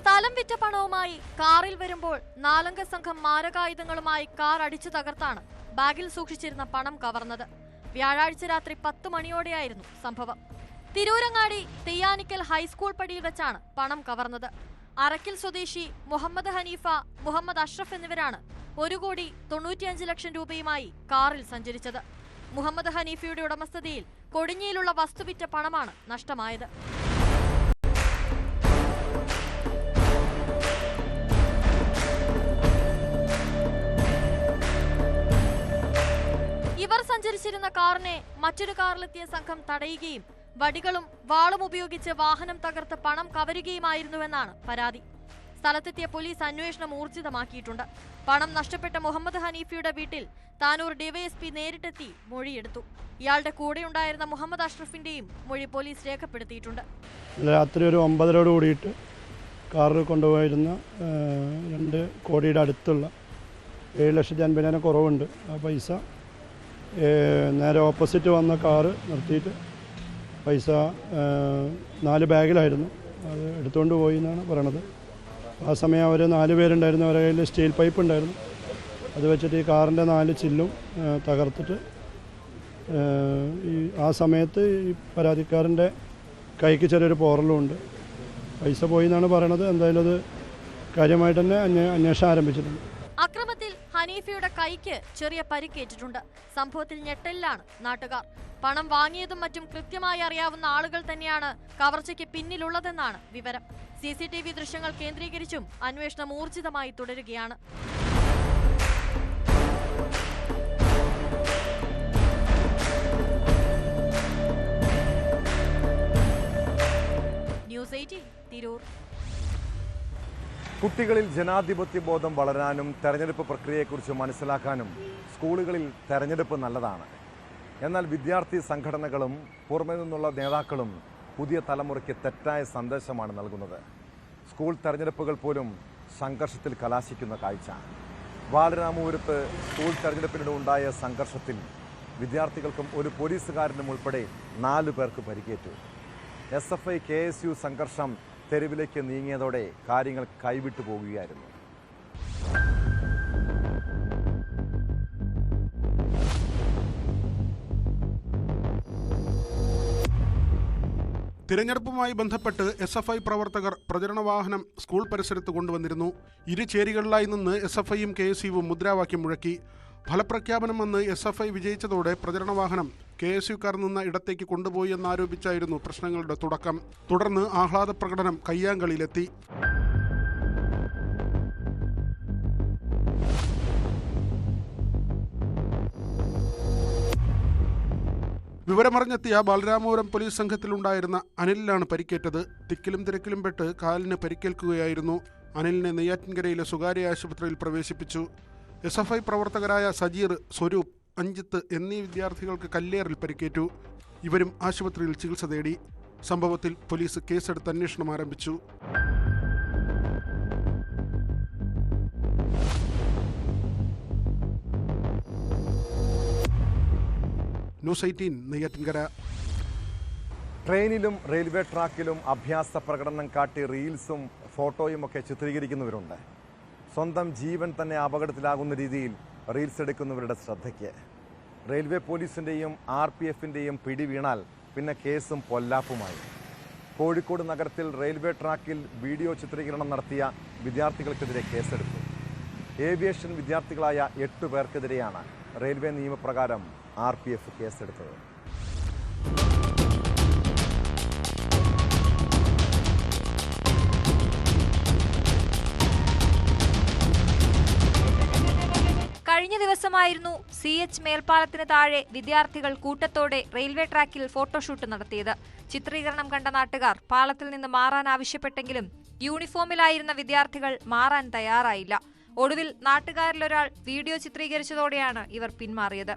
സ്ഥലം വിറ്റ പണവുമായി കാറിൽ വരുമ്പോൾ 4 സംഘം മാരകായുധങ്ങളുമായി കാർ അടിച്ചു തകർത്താണ് ബാഗിൽ സൂക്ഷിച്ചിരുന്ന പണം കവർന്നത്. വ്യാഴാഴ്ച രാത്രി 10 മണിയോടെയായിരുന്നു സംഭവം. തിരൂരങ്ങാടി തെയ്യാനിക്കൽ ഹൈസ്കൂൾ പടിയിൽ വെച്ചാണ് പണം കവർന്നത്. അറക്കിൽ സ്വദേശി മുഹമ്മദ് ഹനീഫ, മുഹമ്മദ് അഷ്റഫ് എന്നിവരാണ് 1,95,00,000 രൂപയുമായി കാറിൽ സഞ്ചരിച്ചത്. മുഹമ്മദ് ഹനീഫയുടെ ഉടമസ്ഥതയിൽ കൊടിഞ്ഞിയിലുള്ള വസ്തുവിറ്റ പണമാണ് നഷ്ടമായത്. ഇവർ സഞ്ചരിച്ചിരുന്ന കാറിനെ മറ്റൊരു കാറിലെത്തിയ സംഘം തടയുകയും വടികളും വാളും ഉപയോഗിച്ച് വാഹനം തകർത്ത് പണം കവരുകയുമായിരുന്നുവെന്നാണ് പരാതി. സ്ഥലത്തെത്തിയ പോലീസ് അന്വേഷണം ഊർജിതമാക്കിയിട്ടുണ്ട്. പണം നഷ്ടപ്പെട്ട മുഹമ്മദ് ഹനീഫയുടെ വീട്ടിൽ താനൂർ ഡിവൈഎസ്പി നേരിട്ടെത്തി മൊഴിയെടുത്തു. ഇയാളുടെ കൂടെയുണ്ടായിരുന്ന മുഹമ്മദ് അഷ്റഫിന്റെയും മൊഴി പോലീസ് രേഖപ്പെടുത്തിയിട്ടുണ്ട്. രാത്രി ഒരു 9:30 കൂടിയിട്ട് കാറിൽ കൊണ്ടുപോയിരുന്ന 2 കോടിയുടെ അടുത്തുള്ള 7,50,000 കുറവുണ്ട്. ആ പൈസ നേരെ ഓപ്പോസിറ്റ് വന്ന കാറ് നിർത്തിയിട്ട് പൈസ 4 ബാഗിലായിരുന്നു. അത് എടുത്തുകൊണ്ട് പോയി എന്നാണ് പറയണത്. ആ സമയം അവർ 4 പേരുണ്ടായിരുന്നു. അവരുടെ കയ്യിൽ സ്റ്റീൽ പൈപ്പ് ഉണ്ടായിരുന്നു. അത് വെച്ചിട്ട് ഈ കാറിൻ്റെ 4 ചില്ലും തകർത്തിട്ട് ആ സമയത്ത് ഈ പരാതിക്കാരൻ്റെ കൈക്ക് ചെറിയൊരു പോറലുമുണ്ട്. പൈസ പോയി എന്നാണ് പറയണത്. എന്തായാലും അത് കാര്യമായിട്ട് തന്നെ അന്വേഷണം ആരംഭിച്ചിട്ടുണ്ട്. അക്രമത്തിൽ ഹനീഫയുടെ കൈക്ക് ചെറിയ പരിക്കേറ്റിട്ടുണ്ട്. സംഭവത്തിൽ ഞെട്ടലിലാണ് നാട്ടുകാർ. പണം വാങ്ങിയതും മറ്റും കൃത്യമായി അറിയാവുന്ന ആളുകൾ തന്നെയാണ് കവർച്ചയ്ക്ക് പിന്നിലുള്ളതെന്നാണ് വിവരം. CCTV ദൃശ്യങ്ങൾ കേന്ദ്രീകരിച്ചും അന്വേഷണം ഊർജിതമായി തുടരുകയാണ്. ന്യൂസ് 18 തിരൂർ. കുട്ടികളിൽ ജനാധിപത്യ ബോധം വളരാനും തെരഞ്ഞെടുപ്പ് പ്രക്രിയയെക്കുറിച്ച് മനസ്സിലാക്കാനും സ്കൂളുകളിൽ തെരഞ്ഞെടുപ്പ് നല്ലതാണ്. എന്നാൽ വിദ്യാർത്ഥി സംഘടനകളും പുറമേ നിന്നുള്ള നേതാക്കളും പുതിയ തലമുറയ്ക്ക് തെറ്റായ സന്ദേശമാണ് നൽകുന്നത്. സ്കൂൾ തെരഞ്ഞെടുപ്പുകൾ പോലും സംഘർഷത്തിൽ കലാശിക്കുന്ന കാഴ്ച. ബാലരാമപുരത്ത് സ്കൂൾ തെരഞ്ഞെടുപ്പിനിടെ ഉണ്ടായ സംഘർഷത്തിൽ വിദ്യാർത്ഥികൾക്കും ഒരു പോലീസുകാരനും ഉൾപ്പെടെ 4 പേർക്ക് പരിക്കേറ്റു. SFI KSU സംഘർഷം തെരുവിലേക്ക് നീങ്ങിയതോടെ കാര്യങ്ങൾ കൈവിട്ടു പോകുകയായിരുന്നു. തിരഞ്ഞെടുപ്പുമായി ബന്ധപ്പെട്ട് SFI പ്രവർത്തകർ പ്രചരണ വാഹനം സ്കൂൾ പരിസരത്ത് കൊണ്ടുവന്നിരുന്നു. ഇരു ചേരികളിലായി നിന്ന് SFIയും KSUവും മുദ്രാവാക്യം മുഴക്കി. ഫലപ്രഖ്യാപനം വന്ന് SFI വിജയിച്ചതോടെ പ്രചരണ വാഹനം KSUക്കാർ നിന്ന ഇടത്തേക്ക് കൊണ്ടുപോയി എന്നാരോപിച്ചായിരുന്നു പ്രശ്നങ്ങളുടെ തുടക്കം. തുടർന്ന് ആഹ്ലാദ പ്രകടനം കയ്യാങ്കളിയിലെത്തി. വിവരമറിഞ്ഞെത്തിയ ബാലരാമപുരം പോലീസ് സംഘത്തിലുണ്ടായിരുന്ന അനിലിനാണ് പരിക്കേറ്റത്. തിക്കിലും തിരക്കിലും പെട്ട് കാലിന് പരിക്കേൽക്കുകയായിരുന്നു. അനിലിനെ നെയ്യാറ്റിൻകരയിലെ സ്വകാര്യ ആശുപത്രിയിൽ പ്രവേശിപ്പിച്ചു. SFI പ്രവർത്തകരായ സജീർ, സ്വരൂപ്, അഞ്ജിത്ത് എന്നീ വിദ്യാർത്ഥികൾക്ക് കല്ലേറിൽ പരിക്കേറ്റു. ഇവരും ആശുപത്രിയിൽ ചികിത്സ തേടി. സംഭവത്തിൽ പോലീസ് കേസെടുത്ത് അന്വേഷണം ആരംഭിച്ചു. ന്യൂസ് 18 നെയ്യാറ്റിൻകര. ട്രെയിനിലും റെയിൽവേ ട്രാക്കിലും അഭ്യാസ പ്രകടനം കാട്ടി റീൽസും ഫോട്ടോയും ഒക്കെ ചിത്രീകരിക്കുന്നവരുണ്ട്. സ്വന്തം ജീവൻ തന്നെ അപകടത്തിലാകുന്ന രീതിയിൽ റീൽസ് എടുക്കുന്നവരുടെ ശ്രദ്ധയ്ക്ക് റെയിൽവേ പോലീസിൻ്റെയും RPFിൻ്റെയും പിടി വീണാൽ പിന്നെ കേസും പൊല്ലാപ്പുമായി. കോഴിക്കോട് നഗരത്തിൽ റെയിൽവേ ട്രാക്കിൽ വീഡിയോ ചിത്രീകരണം നടത്തിയ വിദ്യാർത്ഥികൾക്കെതിരെ കേസെടുത്തു. ഏവിയേഷൻ വിദ്യാർത്ഥികളായ 8 പേർക്കെതിരെയാണ് റെയിൽവേ നിയമപ്രകാരം RPF കേസെടുത്തത്. ദിവസമായിരുന്നു CH മേൽപ്പാലത്തിന് താഴെ വിദ്യാർത്ഥികൾ കൂട്ടത്തോടെ റെയിൽവേ ട്രാക്കിൽ ഫോട്ടോഷൂട്ട് നടത്തിയത്. ചിത്രീകരണം കണ്ട നാട്ടുകാർ പാളത്തിൽ നിന്ന് മാറാൻ ആവശ്യപ്പെട്ടെങ്കിലും യൂണിഫോമിലായിരുന്ന വിദ്യാർത്ഥികൾ മാറാൻ തയ്യാറായില്ല. ഒടുവിൽ നാട്ടുകാരിലൊരാൾ വീഡിയോ ചിത്രീകരിച്ചതോടെയാണ് ഇവർ പിന്മാറിയത്.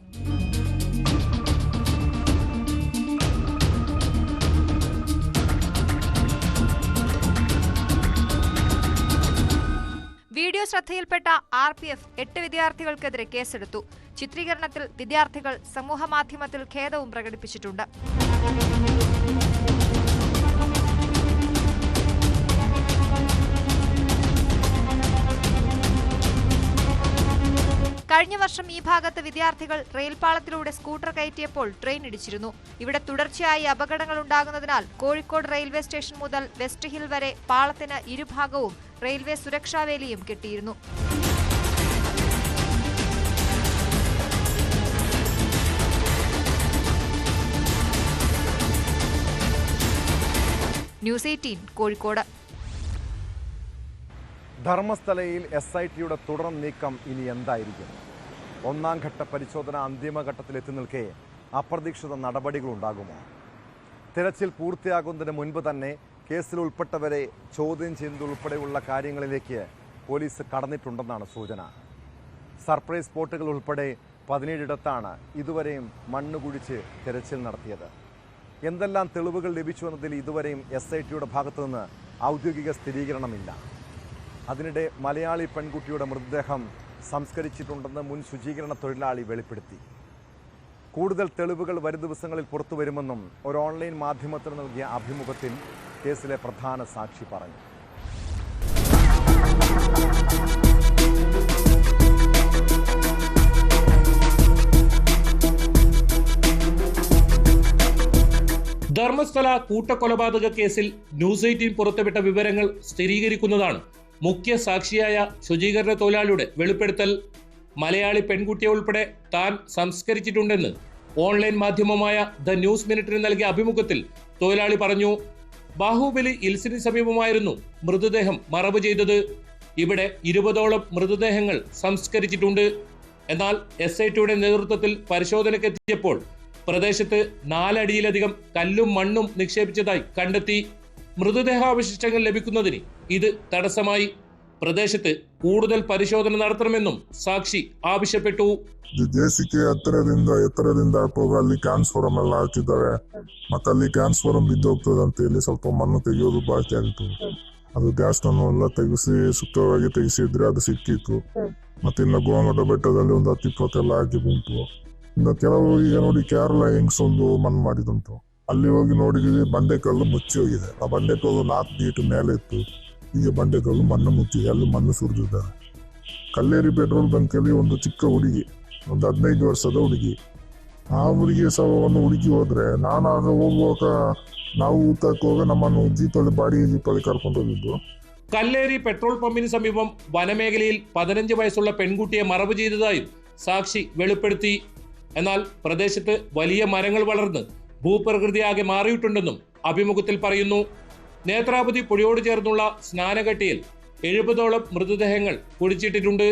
വീഡിയോ ശ്രദ്ധയിൽപ്പെട്ട RPF 8 വിദ്യാർത്ഥികൾക്കെതിരെ കേസെടുത്തു. ചിത്രീകരണത്തിൽ വിദ്യാർത്ഥികൾ സമൂഹമാധ്യമത്തിൽ ഖേദവും പ്രകടിപ്പിച്ചിട്ടുണ്ട്. കഴിഞ്ഞ വർഷം ഈ ഭാഗത്ത് വിദ്യാർത്ഥികൾ റെയിൽപാളത്തിലൂടെ സ്കൂട്ടർ കയറ്റിയപ്പോൾ ട്രെയിൻ ഇടിച്ചിരുന്നു. ഇവിടെ തുടർച്ചയായി അപകടങ്ങൾ ഉണ്ടാകുന്നതിനാൽ കോഴിക്കോട് റെയിൽവേ സ്റ്റേഷൻ മുതൽ വെസ്റ്റ് ഹിൽ വരെ പാളത്തിന് ഇരുഭാഗവും റെയിൽവേ സുരക്ഷാവേലിയും കെട്ടിയിരുന്നു. ന്യൂസ് 18 കോഴിക്കോട്. ധർമ്മസ്ഥലയിൽ SITയുടെ തുടർ നീക്കം ഇനി എന്തായിരിക്കും? ഒന്നാം ഘട്ട പരിശോധന അന്തിമഘട്ടത്തിലെത്തി നിൽക്കെ അപ്രതീക്ഷിത നടപടികളുണ്ടാകുമോ? തിരച്ചിൽ പൂർത്തിയാകുന്നതിന് മുൻപ് തന്നെ കേസിൽ ഉൾപ്പെട്ടവരെ ചോദ്യം ചെയ്യുന്നതുൾപ്പെടെയുള്ള കാര്യങ്ങളിലേക്ക് പോലീസ് കടന്നിട്ടുണ്ടെന്നാണ് സൂചന. സർപ്രൈസ് സ്പോട്ടുകൾ ഉൾപ്പെടെ 17 ഇടത്താണ് ഇതുവരെയും മണ്ണുകുഴിച്ച് തിരച്ചിൽ നടത്തിയത്. എന്തെല്ലാം തെളിവുകൾ ലഭിച്ചു എന്നതിൽ ഇതുവരെയും SITയുടെ ഭാഗത്തുനിന്ന് ഔദ്യോഗിക സ്ഥിരീകരണമില്ല. അതിനിടെ മലയാളി പെൺകുട്ടിയുടെ മൃതദേഹം സംസ്കരിച്ചിട്ടുണ്ടെന്ന് മുൻ ശുചീകരണ തൊഴിലാളി വെളിപ്പെടുത്തി. കൂടുതൽ തെളിവുകൾ വരും ദിവസങ്ങളിൽ പുറത്തു വരുമെന്നും ഒരു ഓൺലൈൻ മാധ്യമത്തിന് നൽകിയ അഭിമുഖത്തിൽ കേസിലെ പ്രധാന സാക്ഷി പറഞ്ഞു. ധർമ്മസ്ഥല കൂട്ടക്കൊലപാതക കേസിൽ ന്യൂസ് 18 പുറത്തുവിട്ട വിവരങ്ങൾ സ്ഥിരീകരിക്കുന്നതാണ് മുഖ്യ സാക്ഷിയായ ശുചീകരണ തൊഴിലാളിയുടെ വെളിപ്പെടുത്തൽ. മലയാളി പെൺകുട്ടിയെ ഉൾപ്പെടെ താൻ സംസ്കരിച്ചിട്ടുണ്ടെന്ന് ഓൺലൈൻ മാധ്യമമായ ദ ന്യൂസ് മിനിറ്റിന് നൽകിയ അഭിമുഖത്തിൽ തൊഴിലാളി പറഞ്ഞു. ബാഹുബലി ഹിൽസിന് സമീപമായിരുന്നു മൃതദേഹം മറവ് ചെയ്തത്. ഇവിടെ 20ഓളം മൃതദേഹങ്ങൾ സംസ്കരിച്ചിട്ടുണ്ട്. എന്നാൽ SITയുടെ നേതൃത്വത്തിൽ പരിശോധനയ്ക്കെത്തിയപ്പോൾ പ്രദേശത്ത് 4 അടിയിലധികം കല്ലും മണ്ണും നിക്ഷേപിച്ചതായി കണ്ടെത്തി. മൃതദേഹാവശിഷ്ടങ്ങൾ ലഭിക്കുന്നതിന് ഇത് തടസ്സമായി. പ്രദേശത്ത് കൂടുതൽ പരിശോധന നടത്തണമെന്നും സാക്ഷി ആവശ്യപ്പെട്ടു. ಜೆಸಿಕೆ ಎತ್ತರದಿಂದ ಹೋಗಿ ಅಲ್ಲಿ ಕ್ಯಾನ್ಸ್ಫೋರಂ ಎಲ್ಲ ಹಾಕಿದ್ದಾರೆ. ಮತ್ತೆ ಅಲ್ಲಿ ಕ್ಯಾನ್ಸ್ಫೋರಂ ಬಿದ್ದೋಗ್ತದೆ ಅಂತ ಹೇಳಿ ಸ್ವಲ್ಪ ಮಣ್ಣು ತೆಗೆಯೋದು ಬಾಕಿ ಆಗಿತ್ತು. ಅದು ಗ್ಯಾಸ್ನನ್ನು ಎಲ್ಲ ತೆಗೆಸಿ ಸುತ್ತವಾಗಿ ತೆಗೆಸಿದ್ರೆ ಅದು ಸಿಕ್ಕಿತ್ತು. ಮತ್ತೆ ಇನ್ನು ಗೋಮಠ ಬೆಟ್ಟದಲ್ಲಿ ಒಂದು 10-20 ಎಲ್ಲ ಹಾಕಿ ಉಂಟು. ಇನ್ನು ಕೆಲವು ಈಗ ನೋಡಿ ಕೇರಳ ಹೆಂಗ್ಸ್ ಒಂದು ಮಣ್ಣು ಮಾಡಿದಂತು. ಅಲ್ಲಿ ಹೋಗಿ ನೋಡಿದ್ವಿ ಬಂಡೆಕಲ್ಲು ಮುಚ್ಚಿ ಹೋಗಿದೆ. ಆ ಬಂಡೆಕಲ್ಲು 4 ಫೀಟ್ ಮೇಲೆ ಇತ್ತು. ಈಗ ಬಂಡೆಕಲ್ಲು ಮಣ್ಣು ಮುಚ್ಚಿದೆ, ಅಲ್ಲಿ ಮಣ್ಣು ಸುರಿದಿದ್ದಾರೆ. ಕಲ್ಲೇರಿ ಪೆಟ್ರೋಲ್ ಬಂಕಲ್ಲಿ ಒಂದು ಚಿಕ್ಕ ಹುಡುಗಿ, ಒಂದು 15 ವರ್ಷದ ಹುಡುಗಿ, ಆ ಹುಡುಗಿ ಶವವನ್ನು ಹುಡುಕಿ ಹೋದ್ರೆ ನಾನಾಗ ಹೋಗುವಾಗ ನಾವು ಊಟಕ್ಕೆ ಹೋಗ ನಮ್ಮನ್ನು ಜೀಪಲ್ಲಿ ಬಾಡಿಗೆ ಜೀಪಲ್ಲಿ ಕರ್ಕೊಂಡು ಹೋಗಿದ್ದು. കല്ലേരി പെട്രോൾ പമ്പിന് സമീപം വനമേഖലയിൽ 15 വയസ്സുള്ള പെൺകുട്ടിയെ മറവ് ചെയ്തതായും സാക്ഷി വെളിപ്പെടുത്തി. എന്നാൽ പ്രദേശത്ത് വലിയ മരങ്ങൾ വളർന്ന് ഭൂപ്രകൃതിയാകെ മാറിയിട്ടുണ്ടെന്നും അഭിമുഖത്തിൽ പറയുന്നു. നേത്രാവതി പുഴയോട് ചേർന്നുള്ള സ്നാനഘട്ടിയിൽ 70ഓളം മൃതദേഹങ്ങൾ കുഴിച്ചിട്ടിട്ടുണ്ട്.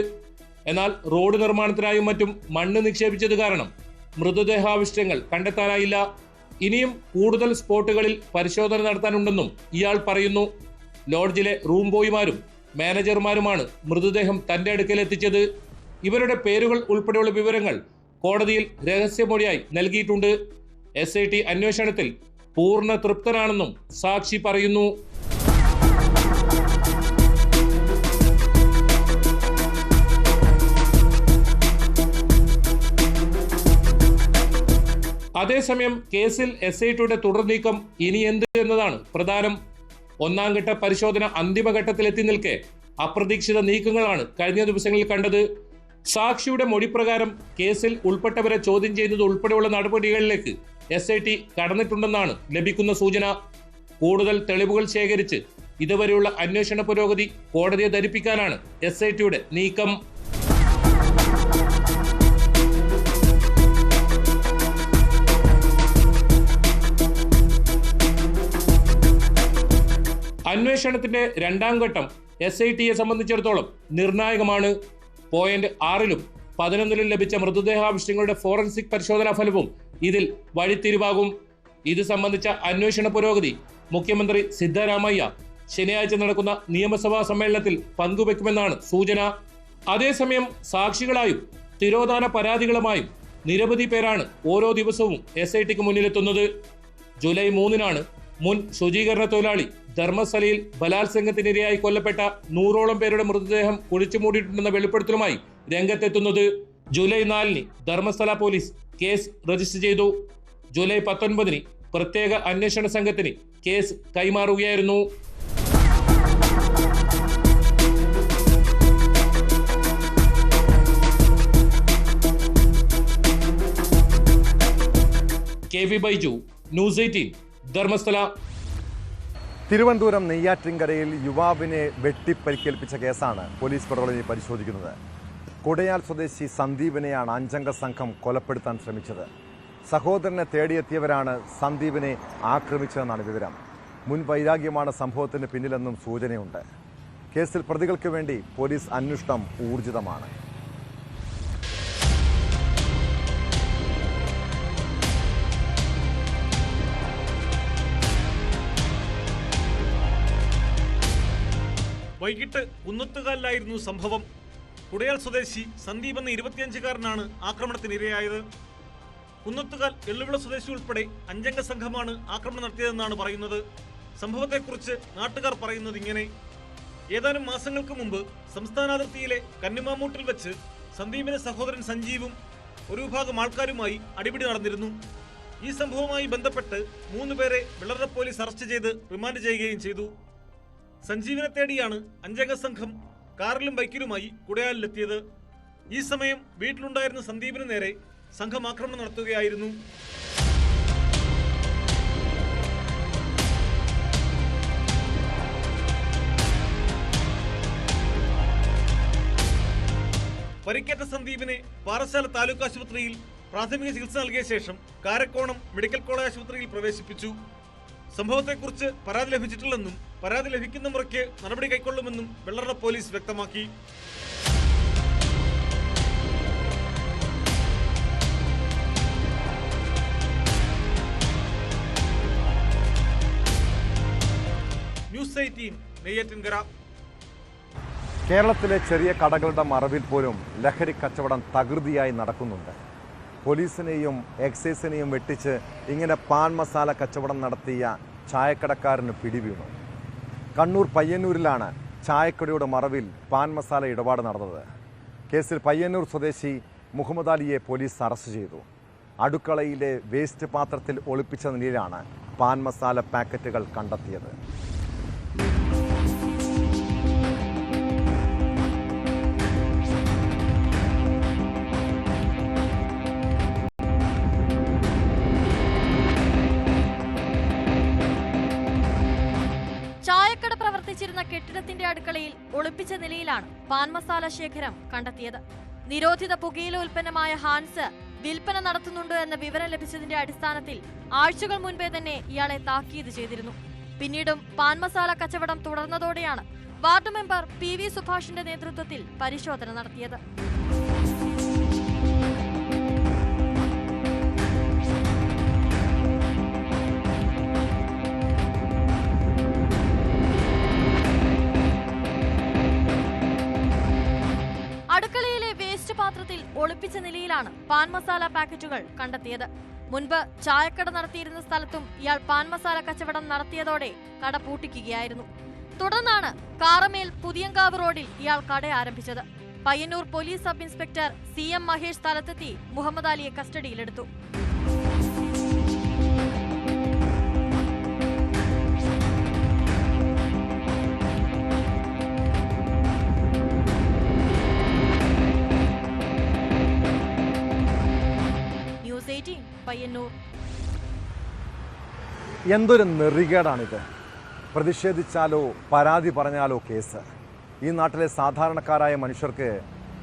എന്നാൽ റോഡ് നിർമ്മാണത്തിനായും മറ്റും മണ്ണ് നിക്ഷേപിച്ചത് കാരണം മൃതദേഹാവശിഷ്ടങ്ങൾ കണ്ടെത്താനായില്ല. ഇനിയും കൂടുതൽ സ്പോട്ടുകളിൽ പരിശോധന നടത്താനുണ്ടെന്നും ഇയാൾ പറയുന്നു. ലോഡ്ജിലെ റൂം ബോയ്മാരും മാനേജർമാരുമാണ് മൃതദേഹം തന്റെ അടുക്കൽ എത്തിച്ചത്. ഇവരുടെ പേരുകൾ ഉൾപ്പെടെയുള്ള വിവരങ്ങൾ കോടതിയിൽ രഹസ്യമൊഴിയായി നൽകിയിട്ടുണ്ട്. SIT അന്വേഷണത്തിൽ പൂർണ്ണ തൃപ്തനാണെന്നും സാക്ഷി പറയുന്നു. അതേസമയം കേസിൽ SITയുടെ തുടർ നീക്കം ഇനി എന്ത് എന്നതാണ് പ്രധാനം. ഒന്നാം ഘട്ട പരിശോധന അന്തിമഘട്ടത്തിലെത്തി നിൽക്കെ അപ്രതീക്ഷിത നീക്കങ്ങളാണ് കഴിഞ്ഞ ദിവസങ്ങളിൽ കണ്ടത്. സാക്ഷിയുടെ മൊഴിപ്രകാരം കേസിൽ ഉൾപ്പെട്ടവരെ ചോദ്യം ചെയ്യുന്നത് ഉൾപ്പെടെയുള്ള നടപടികളിലേക്ക് SIT കടന്നിട്ടുണ്ടെന്നാണ് ലഭിക്കുന്ന സൂചന. കൂടുതൽ തെളിവുകൾ ശേഖരിച്ച് ഇതുവരെയുള്ള അന്വേഷണ പുരോഗതി കോടതിയെ ധരിപ്പിക്കാനാണ് SITയുടെ നീക്കം. അന്വേഷണത്തിന്റെ രണ്ടാം ഘട്ടം SITയെ സംബന്ധിച്ചിടത്തോളം നിർണായകമാണ്. പോയിന്റ് 6ലും 11 ലഭിച്ച മൃതദേഹാവശിഷ്ടങ്ങളുടെ ഫോറൻസിക് പരിശോധനാ ഫലവും ഇതിൽ വഴിത്തിരിവാകും. ഇത് സംബന്ധിച്ച അന്വേഷണ പുരോഗതി മുഖ്യമന്ത്രി സിദ്ധരാമയ്യ ശനിയാഴ്ച നടക്കുന്ന നിയമസഭാ സമ്മേളനത്തിൽ പങ്കുവെക്കുമെന്നാണ് സൂചന. അതേസമയം സാക്ഷികളായും തിരോധാന പരാതികളുമായും നിരവധി പേരാണ് ഓരോ ദിവസവും SITക്ക് മുന്നിലെത്തുന്നത്. ജൂലൈ 3 മുൻ ശുചീകരണ തൊഴിലാളി ധർമ്മസ്ഥലയിൽ ബലാത്സംഗത്തിനിരയായി കൊല്ലപ്പെട്ട 100ഓളം പേരുടെ മൃതദേഹം കുഴിച്ചുമൂടിയിട്ടുണ്ടെന്ന വെളിപ്പെടുത്തലുമായി രംഗത്തെത്തുന്നത്. July 4 Dharmasthala police case register ചെയ്തു. ജൂലൈ 19 പ്രത്യേക അന്വേഷണ സംഘത്തിന് കേസ് കൈമാറുകയായിരുന്നു. KV Baiju, news 18, Dharmasthala. തിരുവനന്തപുരം നെയ്യാറ്റിൻകരയിൽ യുവാവിനെ വെട്ടിപ്പരിക്കേൽപ്പിച്ച കേസാണ് പോലീസ് പെട്രോളിംഗ് പരിശോധിക്കുന്നത്. കൊടയാൽ സ്വദേശി സന്ദീപിനെയാണ് 5-അംഗ സംഘം കൊലപ്പെടുത്താൻ ശ്രമിച്ചത്. സഹോദരനെ തേടിയെത്തിയവരാണ് സന്ദീപിനെ ആക്രമിച്ചതെന്നാണ് വിവരം. മുൻ വൈരാഗ്യമാണ് സംഭവത്തിന് പിന്നിലെന്നും സൂചനയുണ്ട്. കേസിൽ പ്രതികൾക്ക് വേണ്ടി പോലീസ് അന്വേഷണം ഊർജിതമാണ്. വൈകിട്ട് കുന്നത്തുകാലിലായിരുന്നു സംഭവം. കുടയാൽ സ്വദേശി സന്ദീപ് എന്ന 25-കാരനാണ് ആക്രമണത്തിനിരയായത്. കുന്നത്തുകാൽ എള്ളുവിള സ്വദേശി ഉൾപ്പെടെ 5-അംഗ സംഘമാണ് ആക്രമണം നടത്തിയതെന്നാണ് പറയുന്നത്. സംഭവത്തെക്കുറിച്ച് നാട്ടുകാർ പറയുന്നത് ഇങ്ങനെ: ഏതാനും മാസങ്ങൾക്ക് മുമ്പ് സംസ്ഥാനാതിർത്തിയിലെ കന്നിമാമൂട്ടിൽ വെച്ച് സന്ദീപിന്റെ സഹോദരൻ സഞ്ജീവും ഒരു വിഭാഗം ആൾക്കാരുമായി അടിപിടി നടന്നിരുന്നു. ഈ സംഭവവുമായി ബന്ധപ്പെട്ട് 3 പേരെ വെള്ളറ പോലീസ് അറസ്റ്റ് ചെയ്ത് റിമാൻഡ് ചെയ്യുകയും ചെയ്തു. സഞ്ജീവിനെ തേടിയാണ് 5-അംഗ സംഘം കാറിലും ബൈക്കിലുമായി കുടയാലിലെത്തിയത്. ഈ സമയം വീട്ടിലുണ്ടായിരുന്ന സന്ദീപിന് നേരെ സംഘം ആക്രമണം നടത്തുകയായിരുന്നു. പരിക്കേറ്റ സന്ദീപിനെ പാറശാല താലൂക്ക് ആശുപത്രിയിൽ പ്രാഥമിക ചികിത്സ നൽകിയ ശേഷം കാരക്കോണം മെഡിക്കൽ കോളേജ് ആശുപത്രിയിൽ പ്രവേശിപ്പിച്ചു. സംഭവത്തെക്കുറിച്ച് പരാതി ലഭിച്ചിട്ടില്ലെന്നും പരാതി ലഭിക്കുന്ന മുറയ്ക്ക് നടപടി കൈക്കൊള്ളുമെന്നും വെള്ളറ പോലീസ് വ്യക്തമാക്കി. ന്യൂസ് 18, നെയ്യാറ്റിൻകര. കേരളത്തിലെ ചെറിയ കടകളുടെ മറവിൽ പോലും ലഹരി കച്ചവടം തകൃതിയായി നടക്കുന്നുണ്ട്. പോലീസിനെയും എക്സൈസിനെയും വെട്ടിച്ച് ഇങ്ങനെ പാൻ മസാല കച്ചവടം നടത്തിയ ചായക്കടക്കാരന് പിടിവീണു. കണ്ണൂർ പയ്യന്നൂരിലാണ് ചായക്കടയുടെ മറവിൽ പാൻ മസാല ഇടപാട് നടന്നത്. കേസിൽ പയ്യന്നൂർ സ്വദേശി മുഹമ്മദ് അലിയെ പോലീസ് അറസ്റ്റ് ചെയ്തു. അടുക്കളയിലെ വേസ്റ്റ് പാത്രത്തിൽ ഒളിപ്പിച്ച നിലയിലാണ് പാൻ മസാല പാക്കറ്റുകൾ കണ്ടെത്തിയത്. ചായക്കട പ്രവർത്തിച്ചിരുന്ന കെട്ടിടത്തിന്റെ അടുക്കളയിൽ ഒളിപ്പിച്ച നിലയിലാണ് പാൻ മസാല ശേഖരം കണ്ടെത്തിയത്. നിരോധിത പുകയില ഉൽപ്പന്നമായ ഹാൻസ് വിൽപ്പന നടത്തുന്നുണ്ടോ എന്ന വിവരം ലഭിച്ചതിന്റെ അടിസ്ഥാനത്തിൽ ആഴ്ചകൾ മുൻപേ തന്നെ ഇയാളെ താക്കീത് ചെയ്തിരുന്നു. പിന്നീടും പാൻ മസാല കച്ചവടം തുടർന്നതോടെയാണ് വാർഡ് മെമ്പർ PV സുഭാഷിന്റെ നേതൃത്വത്തിൽ പരിശോധന നടത്തിയത്. അടുക്കളയിലെ വേസ്റ്റ് പാത്രത്തിൽ ഒളിപ്പിച്ച നിലയിലാണ് പാൻ മസാല പാക്കറ്റുകൾ കണ്ടെത്തിയത്. മുൻപ് ചായക്കട നടത്തിയിരുന്ന സ്ഥലത്തും ഇയാൾ പാൻ മസാല കച്ചവടം നടത്തിയതോടെ കട പൂട്ടിക്കുകയായിരുന്നു. തുടർന്നാണ് കാറമേൽ പുതിയങ്കാവ് റോഡിൽ ഇയാൾ കട ആരംഭിച്ചത്. Payyanur police sub inspector CM Mahesh സ്ഥലത്തെത്തി മുഹമ്മദ് അലിയെ കസ്റ്റഡിയിലെടുത്തു. ന്യൂസ് 18, പയ്യന്നൂർ. എന്തൊരു നെറികേടാണിത്! പ്രതിഷേധിച്ചാലോ പരാതി പറഞ്ഞാലോ കേസ്. ഈ നാട്ടിലെ സാധാരണക്കാരായ മനുഷ്യർക്ക്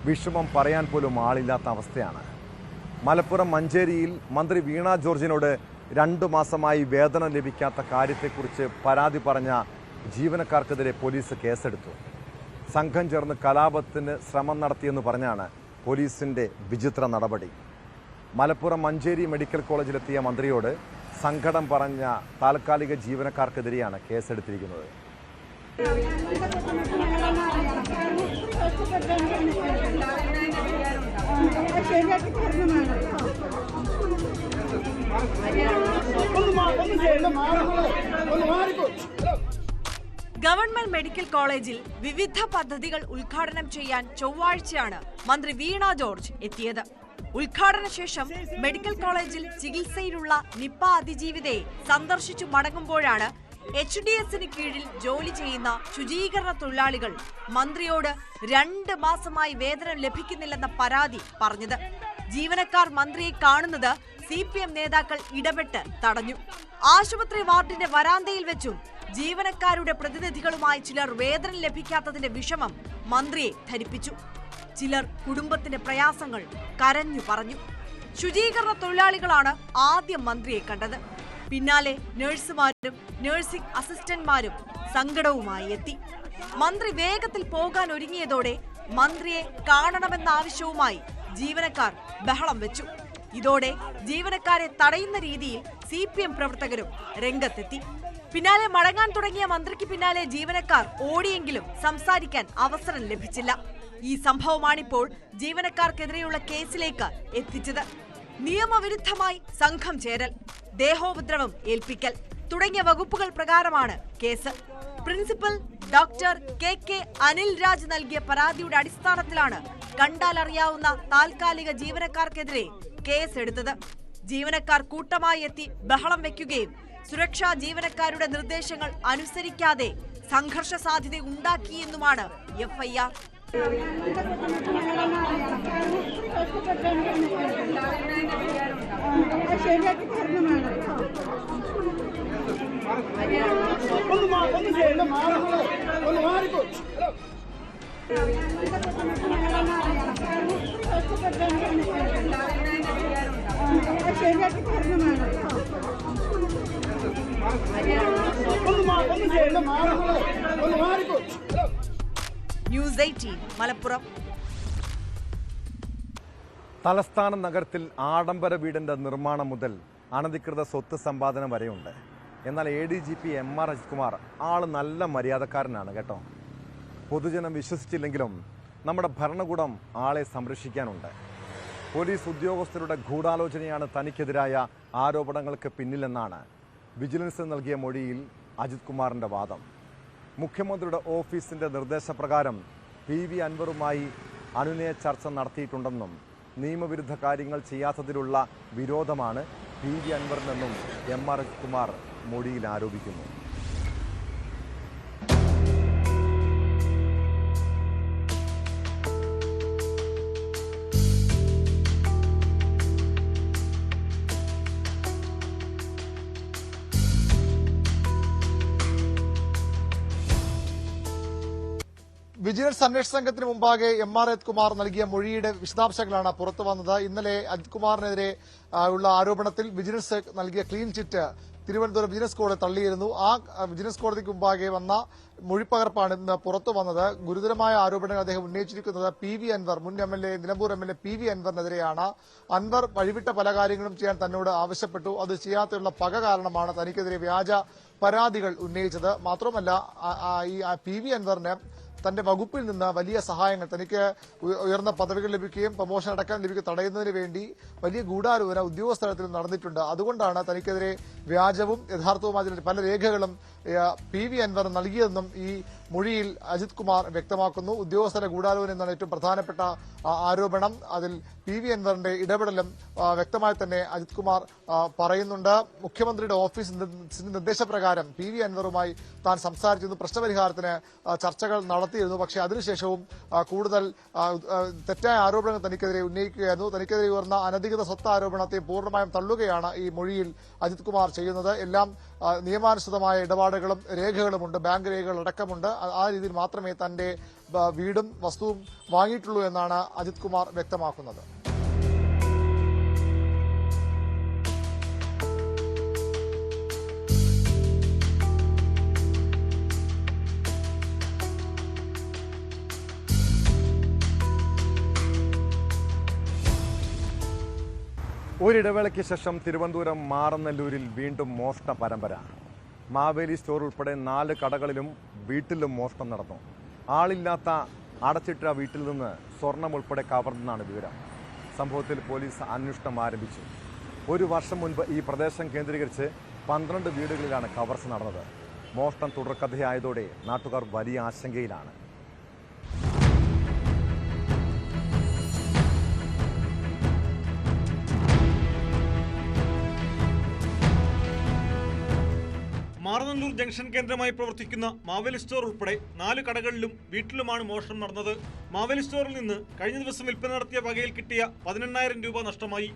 വിഷമം പറയാൻ പോലും ആളില്ലാത്ത അവസ്ഥയാണ്. മലപ്പുറം മഞ്ചേരിയിൽ മന്ത്രി വീണ ജോർജിനോട് 2 മാസമായി വേതനം ലഭിക്കാത്ത കാര്യത്തെക്കുറിച്ച് പരാതി പറഞ്ഞ ജീവനക്കാർക്കെതിരെ പോലീസ് കേസെടുത്തു. സംഘം ചേർന്ന് കലാപത്തിന് ശ്രമം നടത്തിയെന്ന് പറഞ്ഞാണ് പോലീസിൻ്റെ വിചിത്ര നടപടി. മലപ്പുറം മഞ്ചേരി മെഡിക്കൽ കോളേജിലെത്തിയ മന്ത്രിയോട് സങ്കടം പറഞ്ഞ താൽക്കാലിക ജീവനക്കാർക്കെതിരെയാണ് കേസെടുത്തിരിക്കുന്നത്. ഗവൺമെന്റ് മെഡിക്കൽ കോളേജിൽ വിവിധ പദ്ധതികൾ ഉദ്ഘാടനം ചെയ്യാൻ ചൊവ്വാഴ്ചയാണ് മന്ത്രി വീണ ജോർജ് എത്തിയത്. ഉദ്ഘാടന ശേഷം മെഡിക്കൽ കോളേജിൽ ചികിത്സയിലുള്ള നിപ്പ അതിജീവിതയെ സന്ദർശിച്ചു മടങ്ങുമ്പോഴാണ് HDSന് കീഴിൽ ജോലി ചെയ്യുന്ന ശുചീകരണ തൊഴിലാളികൾ മന്ത്രിയോട് 2 മാസമായി വേതനം ലഭിക്കുന്നില്ലെന്ന പരാതി പറഞ്ഞത്. ജീവനക്കാർ മന്ത്രിയെ കാണുന്നത് CPM നേതാക്കൾ ഇടപെട്ട് തടഞ്ഞു. ആശുപത്രി വാർഡിന്റെ വരാന്തയിൽ വെച്ചും ജീവനക്കാരുടെ പ്രതിനിധികളുമായി ചിലർ വേതനം ലഭിക്കാത്തതിന്റെ വിഷമം മന്ത്രിയെ ധരിപ്പിച്ചു. ചിലർ കുടുംബത്തിന്റെ പ്രയാസങ്ങൾ കരഞ്ഞു പറഞ്ഞു. ശുചീകരണ തൊഴിലാളികളാണ് ആദ്യം മന്ത്രിയെ കണ്ടത്. പിന്നാലെ നഴ്സുമാരും നഴ്സിംഗ് അസിസ്റ്റന്റ്മാരും സങ്കടവുമായി എത്തി. മന്ത്രി വേഗത്തിൽ പോകാൻ ഒരുങ്ങിയതോടെ മന്ത്രിയെ കാണണമെന്ന ആവശ്യവുമായി ജീവനക്കാർ ബഹളം വെച്ചു. ഇതോടെ ജീവനക്കാരെ തടയുന്ന രീതിയിൽ CPM പ്രവർത്തകരും രംഗത്തെത്തി. പിന്നാലെ മടങ്ങാൻ തുടങ്ങിയ മന്ത്രിക്ക് പിന്നാലെ ജീവനക്കാർ ഓടിയെങ്കിലും സംസാരിക്കാൻ അവസരം ലഭിച്ചില്ല. ഈ സംഭവമാണിപ്പോൾ ജീവനക്കാർക്കെതിരെയുള്ള കേസിലേക്ക് എത്തിച്ചത്. നിയമവിരുദ്ധമായി സംഘം ചേരൽ, ദേഹോപദ്രവം ഏൽപ്പിക്കൽ തുടങ്ങിയ വകുപ്പുകൾ പ്രകാരമാണ് case. Principal doctor KK Anil Raj നൽകിയ പരാതിയുടെ അടിസ്ഥാനത്തിലാണ് കണ്ടാലറിയാവുന്ന താൽക്കാലിക ജീവനക്കാർക്കെതിരെ കേസെടുത്തത്. ജീവനക്കാർ കൂട്ടമായി എത്തി ബഹളം വെക്കുകയും സുരക്ഷാ ജീവനക്കാരുടെ നിർദ്ദേശങ്ങൾ അനുസരിക്കാതെ സംഘർഷ സാധ്യത ഉണ്ടാക്കിയെന്നുമാണ് FIR. ന്യൂസ് 18 മലപ്പുറം. തലസ്ഥാന നഗരത്തിൽ ആഡംബര വീടിൻ്റെ നിർമ്മാണം മുതൽ അനധികൃത സ്വത്ത് സമ്പാദനം വരെയുണ്ട്. എന്നാൽ ADGP MR അജിത് കുമാർ ആള് നല്ല മര്യാദക്കാരനാണ് കേട്ടോ. പൊതുജനം വിശ്വസിച്ചില്ലെങ്കിലും നമ്മുടെ ഭരണകൂടം ആളെ സംരക്ഷിക്കാനുണ്ട്. പോലീസ് ഉദ്യോഗസ്ഥരുടെ ഗൂഢാലോചനയാണ് തനിക്കെതിരായ ആരോപണങ്ങൾക്ക് പിന്നിലെന്നാണ് വിജിലൻസ് നൽകിയ മൊഴിയിൽ അജിത് കുമാറിൻ്റെ വാദം. മുഖ്യമന്ത്രിയുടെ ഓഫീസിൻ്റെ നിർദ്ദേശപ്രകാരം PV അൻവറുമായി അനുനയ ചർച്ച നടത്തിയിട്ടുണ്ടെന്നും നിയമവിരുദ്ധ കാര്യങ്ങൾ ചെയ്യാത്തതിലുള്ള വിരോധമാണ് PV അൻവറിനെന്നും MR അജിത് കുമാർ മൊഴിയിൽ ആരോപിക്കുന്നു. വിജിലൻസ് അന്വേഷണ സംഘത്തിന് മുമ്പാകെ MR അജിത് കുമാർ നൽകിയ മൊഴിയുടെ വിശദാംശങ്ങളാണ് പുറത്തു വന്നത്. ഇന്നലെ അജിത് കുമാറിനെതിരെ ഉള്ള ആരോപണത്തിൽ വിജിലൻസ് നൽകിയ ക്ലീൻ ചിറ്റ് തിരുവനന്തപുരം വിജിലൻസ് കോടതി തള്ളിയിരുന്നു. ആ വിജിലൻസ് കോടതിക്ക് മുമ്പാകെ വന്ന മൊഴിപ്പകർപ്പാണ് ഇന്ന് പുറത്തു വന്നത്. ഗുരുതരമായ ആരോപണങ്ങൾ അദ്ദേഹം ഉന്നയിച്ചിരിക്കുന്നത് PV അൻവർ, മുൻ MLA Nilambur MLA PV അൻവറിനെതിരെയാണ്. Anwar വഴിവിട്ട പല കാര്യങ്ങളും ചെയ്യാൻ തന്നോട് ആവശ്യപ്പെട്ടു. അത് ചെയ്യാത്തുള്ള പക കാരണമാണ് തനിക്കെതിരെ വ്യാജ പരാതികൾ ഉന്നയിച്ചത്. മാത്രമല്ല ഈ PV അൻവറിന് തന്റെ വകുപ്പിൽ നിന്ന് വലിയ സഹായങ്ങൾ, തനിക്ക് ഉയർന്ന പദവികൾ ലഭിക്കുകയും പ്രമോഷൻ അടക്കം ലഭിക്കുകയും തടയുന്നതിന് വേണ്ടി വലിയ ഗൂഢാലോചന ഉദ്യോഗസ്ഥ തലത്തിൽ നടന്നിട്ടുണ്ട്. അതുകൊണ്ടാണ് തനിക്കെതിരെ വ്യാജവും യഥാർത്ഥവുമായ പല രേഖകളും PV അൻവർ നൽകിയതെന്നും ഈ മൊഴിയിൽ അജിത് കുമാർ വ്യക്തമാക്കുന്നു. ഉദ്യോഗസ്ഥരുടെ ഗൂഢാലോചന എന്നാണ് ഏറ്റവും പ്രധാനപ്പെട്ട ആരോപണം. അതിൽ PV അൻവറിന്റെ ഇടപെടലും വ്യക്തമായി തന്നെ അജിത് കുമാർ പറയുന്നുണ്ട്. മുഖ്യമന്ത്രിയുടെ ഓഫീസിന്റെ നിർദ്ദേശപ്രകാരം PV അൻവറുമായി താൻ സംസാരിച്ചിരുന്നു, പ്രശ്നപരിഹാരത്തിന് ചർച്ചകൾ നടത്തിയിരുന്നു. പക്ഷേ അതിനുശേഷവും കൂടുതൽ തെറ്റായ ആരോപണങ്ങൾ തനിക്കെതിരെ ഉന്നയിക്കുകയായിരുന്നു. തനിക്കെതിരെ ഉയർന്ന അനധികൃത സ്വത്ത് ആരോപണത്തെ പൂർണ്ണമായും തള്ളുകയാണ് ഈ മൊഴിയിൽ അജിത് കുമാർ ചെയ്യുന്നത്. എല്ലാം നിയമാനുസൃതമായ ഇടപാടുകളും രേഖകളുമുണ്ട്, ബാങ്ക് രേഖകൾ അടക്കമുണ്ട്. ആ രീതിയിൽ മാത്രമേ തന്റെ വീടും വസ്തുവും വാങ്ങിയിട്ടുള്ളൂ എന്നാണ് അജിത് കുമാർ വ്യക്തമാക്കുന്നത്. ഒരിടവേളയ്ക്ക് ശേഷം തിരുവനന്തപുരം മാറനല്ലൂരിൽ വീണ്ടും മോഷണ പരമ്പര. മാവേലി സ്റ്റോർ ഉൾപ്പെടെ 4 കടകളിലും വീട്ടിലും മോഷണം നടന്നു. ആളില്ലാത്ത അടച്ചിട്ട വീട്ടിൽ നിന്ന് സ്വർണം ഉൾപ്പെടെ കവർന്നെന്നാണ് വിവരം. സംഭവത്തിൽ പോലീസ് അന്വേഷണം ആരംഭിച്ചു. 1 വർഷം മുൻപ് ഈ പ്രദേശം കേന്ദ്രീകരിച്ച് 12 വീടുകളിലാണ് കവർച്ച നടന്നത്. മോഷണം തുടർക്കഥയായതോടെ നാട്ടുകാർ വലിയ ആശങ്കയിലാണ്. മാറനല്ലൂർ ജംഗ്ഷൻ കേന്ദ്രമായി പ്രവർത്തിക്കുന്ന മാവേലി സ്റ്റോർ ഉൾപ്പെടെ 4 കടകളിലും വീട്ടിലുമാണ് മോഷണം നടന്നത്. മാവേലി സ്റ്റോറിൽ നിന്ന് കഴിഞ്ഞ ദിവസം വിൽപ്പന നടത്തിയ വകയിൽ കിട്ടിയ 18,000 രൂപ നഷ്ടമായി.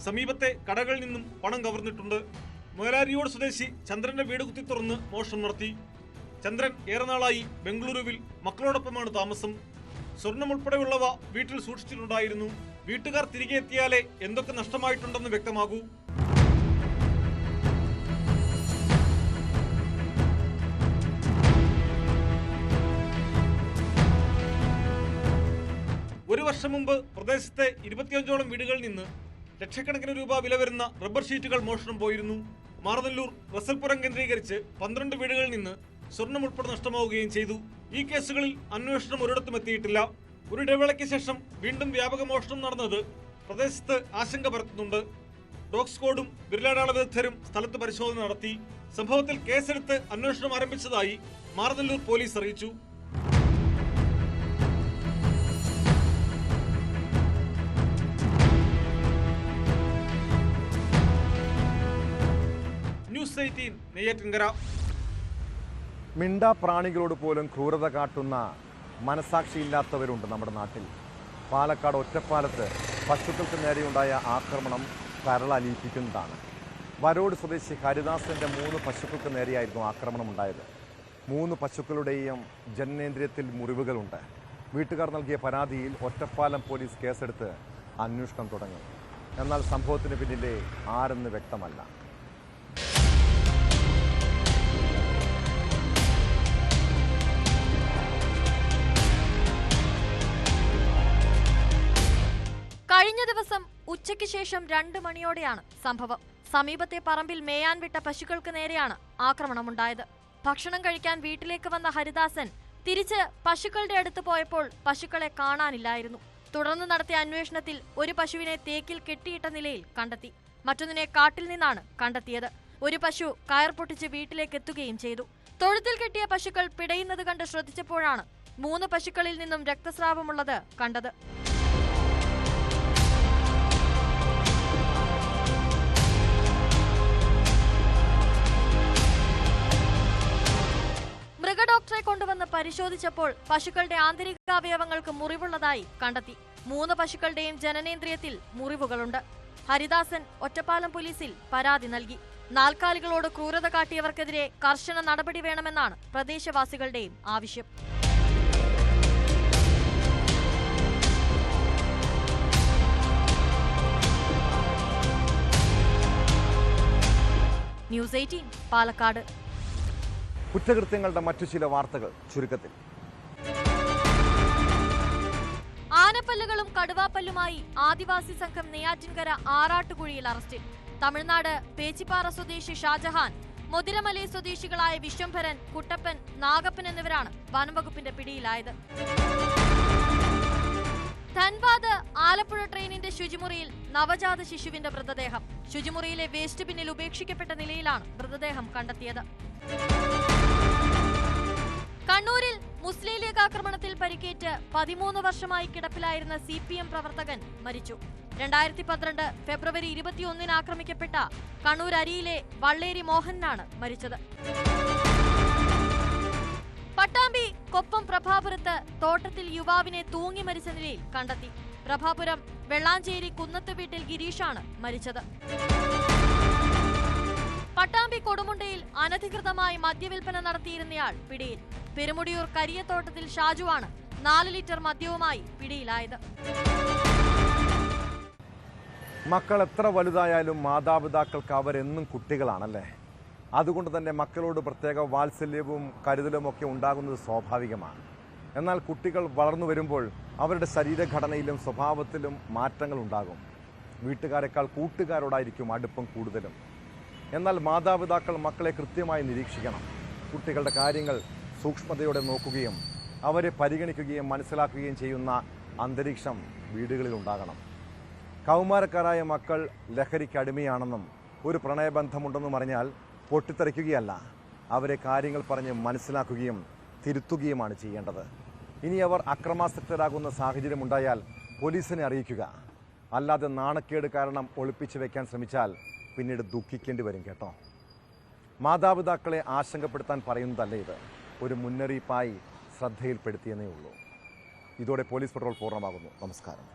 സമീപത്തെ കടകളിൽ നിന്നും പണം കവർന്നിട്ടുണ്ട്. മുതലാരിയോട് സ്വദേശി ചന്ദ്രന്റെ വീട് കുത്തി തുറന്ന് മോഷണം നടത്തി. ചന്ദ്രൻ ഏറെ നാളായി ബംഗളൂരുവിൽ മക്കളോടൊപ്പമാണ് താമസം. സ്വർണം ഉൾപ്പെടെയുള്ളവ വീട്ടിൽ സൂക്ഷിച്ചിട്ടുണ്ടായിരുന്നു. വീട്ടുകാർ തിരികെ എത്തിയാലേ എന്തൊക്കെ നഷ്ടമായിട്ടുണ്ടെന്ന് വ്യക്തമാകൂ. ഒരു വർഷം മുമ്പ് പ്രദേശത്തെ 25ഓളം വീടുകളിൽ നിന്ന് ലക്ഷക്കണക്കിന് രൂപ വില വരുന്ന റബ്ബർ ഷീറ്റുകൾ മോഷണം പോയിരുന്നു. മാറനല്ലൂർ റസൽപുരം കേന്ദ്രീകരിച്ച് 12 വീടുകളിൽ നിന്ന് സ്വർണം ഉൾപ്പെടെ നഷ്ടമാവുകയും ചെയ്തു. ഈ കേസുകളിൽ അന്വേഷണം ഒരിടത്തും എത്തിയിട്ടില്ല. ഒരു ഇടവേളയ്ക്ക് ശേഷം വീണ്ടും വ്യാപക മോഷണം നടന്നത് പ്രദേശത്ത് ആശങ്ക പരത്തുന്നുണ്ട്. ഡോഗ് സ്ക്വാഡും വിരലടയാള വിദഗ്ധരും സ്ഥലത്ത് പരിശോധന നടത്തി. സംഭവത്തിൽ കേസെടുത്ത് അന്വേഷണം ആരംഭിച്ചതായി മാറനല്ലൂർ പോലീസ് അറിയിച്ചു. ന്യൂസ് 18 നെയ്യാറ്റിൻകര. മിണ്ടാ പ്രാണികളോട് പോലും ക്രൂരത കാട്ടുന്ന മനസാക്ഷിയില്ലാത്തവരുണ്ട് നമ്മുടെ നാട്ടിൽ. പാലക്കാട് ഒറ്റപ്പാലത്ത് പശുക്കൾക്ക് നേരെയുണ്ടായ ആക്രമണം കരളലിയിപ്പിക്കുന്നതാണ്. വരോട് സ്വദേശി ഹരിദാസന്റെ 3 പശുക്കൾക്ക് നേരെയായിരുന്നു ആക്രമണം ഉണ്ടായത്. 3 പശുക്കളുടെയും ജനനേന്ദ്രിയത്തിൽ മുറിവുകളുണ്ട്. വീട്ടുകാർ നൽകിയ പരാതിയിൽ ഒറ്റപ്പാലം പോലീസ് കേസെടുത്ത് അന്വേഷണം തുടങ്ങി. എന്നാൽ സംഭവത്തിന് പിന്നിലെ ആരെന്ന് വ്യക്തമല്ല. കഴിഞ്ഞ ദിവസം ഉച്ചയ്ക്ക് ശേഷം 2 മണിയോടെയാണ് സംഭവം. സമീപത്തെ പറമ്പിൽ മേയാൻ വിട്ട പശുക്കൾക്ക് നേരെയാണ് ആക്രമണമുണ്ടായത്. ഭക്ഷണം കഴിക്കാൻ വീട്ടിലേക്ക് വന്ന ഹരിദാസൻ തിരിച്ച് പശുക്കളുടെ അടുത്ത് പോയപ്പോൾ പശുക്കളെ കാണാനില്ലായിരുന്നു. തുടർന്ന് നടത്തിയ അന്വേഷണത്തിൽ ഒരു പശുവിനെ തേക്കിൽ കെട്ടിയിട്ട നിലയിൽ കണ്ടെത്തി. മറ്റൊന്നിനെ കാട്ടിൽ നിന്നാണ് കണ്ടെത്തിയത്. ഒരു പശു കയർ പൊട്ടിച്ച് വീട്ടിലേക്ക് എത്തുകയും ചെയ്തു. തൊഴുത്തിൽ കെട്ടിയ പശുക്കൾ പിടയുന്നത് കണ്ട് ശ്രദ്ധിച്ചപ്പോഴാണ് 3 പശുക്കളിൽ നിന്നും രക്തസ്രാവമുള്ളത് കണ്ടത്. മൃഗഡോക്ടറെ കൊണ്ടുവന്ന് പരിശോധിച്ചപ്പോൾ പശുക്കളുടെ ആന്തരികാവയവങ്ങൾക്ക് മുറിവുള്ളതായി കണ്ടെത്തി. 3 പശുക്കളുടെയും ജനനേന്ദ്രിയത്തിൽ മുറിവുകളുണ്ട്. ഹരിദാസൻ ഒറ്റപ്പാലം പോലീസിൽ പരാതി നൽകി. നാൽക്കാലികളോട് ക്രൂരത കാട്ടിയവർക്കെതിരെ കർശന നടപടി വേണമെന്നാണ് പ്രദേശവാസികളുടെയും ആവശ്യം. ന്യൂസ് 18 പാലക്കാട്. കുറ്റകൃത്യങ്ങളുടെ മറ്റു ചില വാർത്തകൾ ചുരുക്കത്തിൽ. ആനപ്പല്ലുകളും കടുവാപ്പല്ലുമായി ആദിവാസി സംഘം നെയ്യാറ്റിൻകര ആറാട്ടുകുഴിയിൽ അറസ്റ്റിൽ. തമിഴ്നാട് പേച്ചിപ്പാറ സ്വദേശി ഷാജഹാൻ, മുതിരമലൈ സ്വദേശികളായ വിശ്വംഭരൻ, കുട്ടപ്പൻ, നാഗപ്പൻ എന്നിവരാണ് വനംവകുപ്പിന്റെ പിടിയിലായത്. ധൻബാദ് ആലപ്പുഴ ട്രെയിനിന്റെ ശുചിമുറിയിൽ നവജാത ശിശുവിന്റെ മൃതദേഹം. ശുചിമുറിയിലെ വേസ്റ്റ് ബിന്നിൽ ഉപേക്ഷിക്കപ്പെട്ട നിലയിലാണ് മൃതദേഹം കണ്ടെത്തിയത്. കണ്ണൂരിൽ മുസ്ലിം ലീഗ് ആക്രമണത്തിൽ പരിക്കേറ്റ് 13 വർഷമായി കിടപ്പിലായിരുന്ന CPM പ്രവർത്തകൻ മരിച്ചു. 2012 ഫെബ്രുവരി 21 ആക്രമിക്കപ്പെട്ട കണ്ണൂർ അരിയിലെ വള്ളേരി മോഹനാണ് മരിച്ചത്. പട്ടാമ്പി കൊപ്പം പ്രഭാപുരത്ത് തോട്ടത്തിൽ യുവാവിനെ തൂങ്ങി മരിച്ച നിലയിൽ കണ്ടെത്തി. പ്രഭാപുരം വെള്ളാഞ്ചേരി കുന്നത്ത് വീട്ടിൽ ഗിരീഷാണ് മരിച്ചത്. പട്ടാമ്പി കൊടുമുണ്ടയിൽ അനധികൃതമായി മദ്യവിൽപ്പന നടത്തിയിരുന്നയാൾ പിടിയിൽ. പെരുമുടിയൂർ കരിയത്തോട്ടത്തിൽ ഷാജുവാണ് 4 ലിറ്റർ മദ്യവുമായി പിടിയിലായത്. മക്കൾ എത്ര വലുതായാലും മാതാപിതാക്കൾക്ക് അവരെന്നും കുട്ടികളാണല്ലേ. അതുകൊണ്ട് തന്നെ മക്കളോട് പ്രത്യേക വാത്സല്യവും കരുതലുമൊക്കെ ഉണ്ടാകുന്നത് സ്വാഭാവികമാണ്. എന്നാൽ കുട്ടികൾ വളർന്നു വരുമ്പോൾ അവരുടെ ശരീരഘടനയിലും സ്വഭാവത്തിലും മാറ്റങ്ങൾ ഉണ്ടാകും. വീട്ടുകാരെക്കാൾ കൂട്ടുകാരോടായിരിക്കും അടുപ്പം കൂടുതലും. എന്നാൽ മാതാപിതാക്കൾ മക്കളെ കൃത്യമായി നിരീക്ഷിക്കണം. കുട്ടികളുടെ കാര്യങ്ങൾ സൂക്ഷ്മതയോടെ നോക്കുകയും അവരെ പരിഗണിക്കുകയും മനസ്സിലാക്കുകയും ചെയ്യുന്ന അന്തരീക്ഷം വീടുകളിൽ ഉണ്ടാകണം. കൗമാരക്കാരായ മക്കൾ ലഹരിക്ക് അടിമയാണെന്നും ഒരു പ്രണയബന്ധമുണ്ടെന്നും അറിഞ്ഞാൽ പൊട്ടിത്തെറിക്കുകയല്ല, അവരെ കാര്യങ്ങൾ പറഞ്ഞ് മനസ്സിലാക്കുകയും തിരുത്തുകയുമാണ് ചെയ്യേണ്ടത്. ഇനി അവർ അക്രമാസക്തരാകുന്ന സാഹചര്യമുണ്ടായാൽ പോലീസിനെ അറിയിക്കുക. അല്ലാതെ നാണക്കേട് കാരണം ഒളിപ്പിച്ചു വെക്കാൻ ശ്രമിച്ചാൽ പിന്നീട് ദുഃഖിക്കേണ്ടി വരും കേട്ടോ. മാതാപിതാക്കളെ ആശങ്കപ്പെടുത്താൻ പറയുന്നതല്ല ഇത്, ഒരു മുന്നറിയിപ്പായി ശ്രദ്ധയിൽപ്പെടുത്തിയെന്നേ ഉള്ളൂ. ഇതോടെ പോലീസ് പട്രോൾ പൂർണ്ണമാകുന്നു. നമസ്കാരം.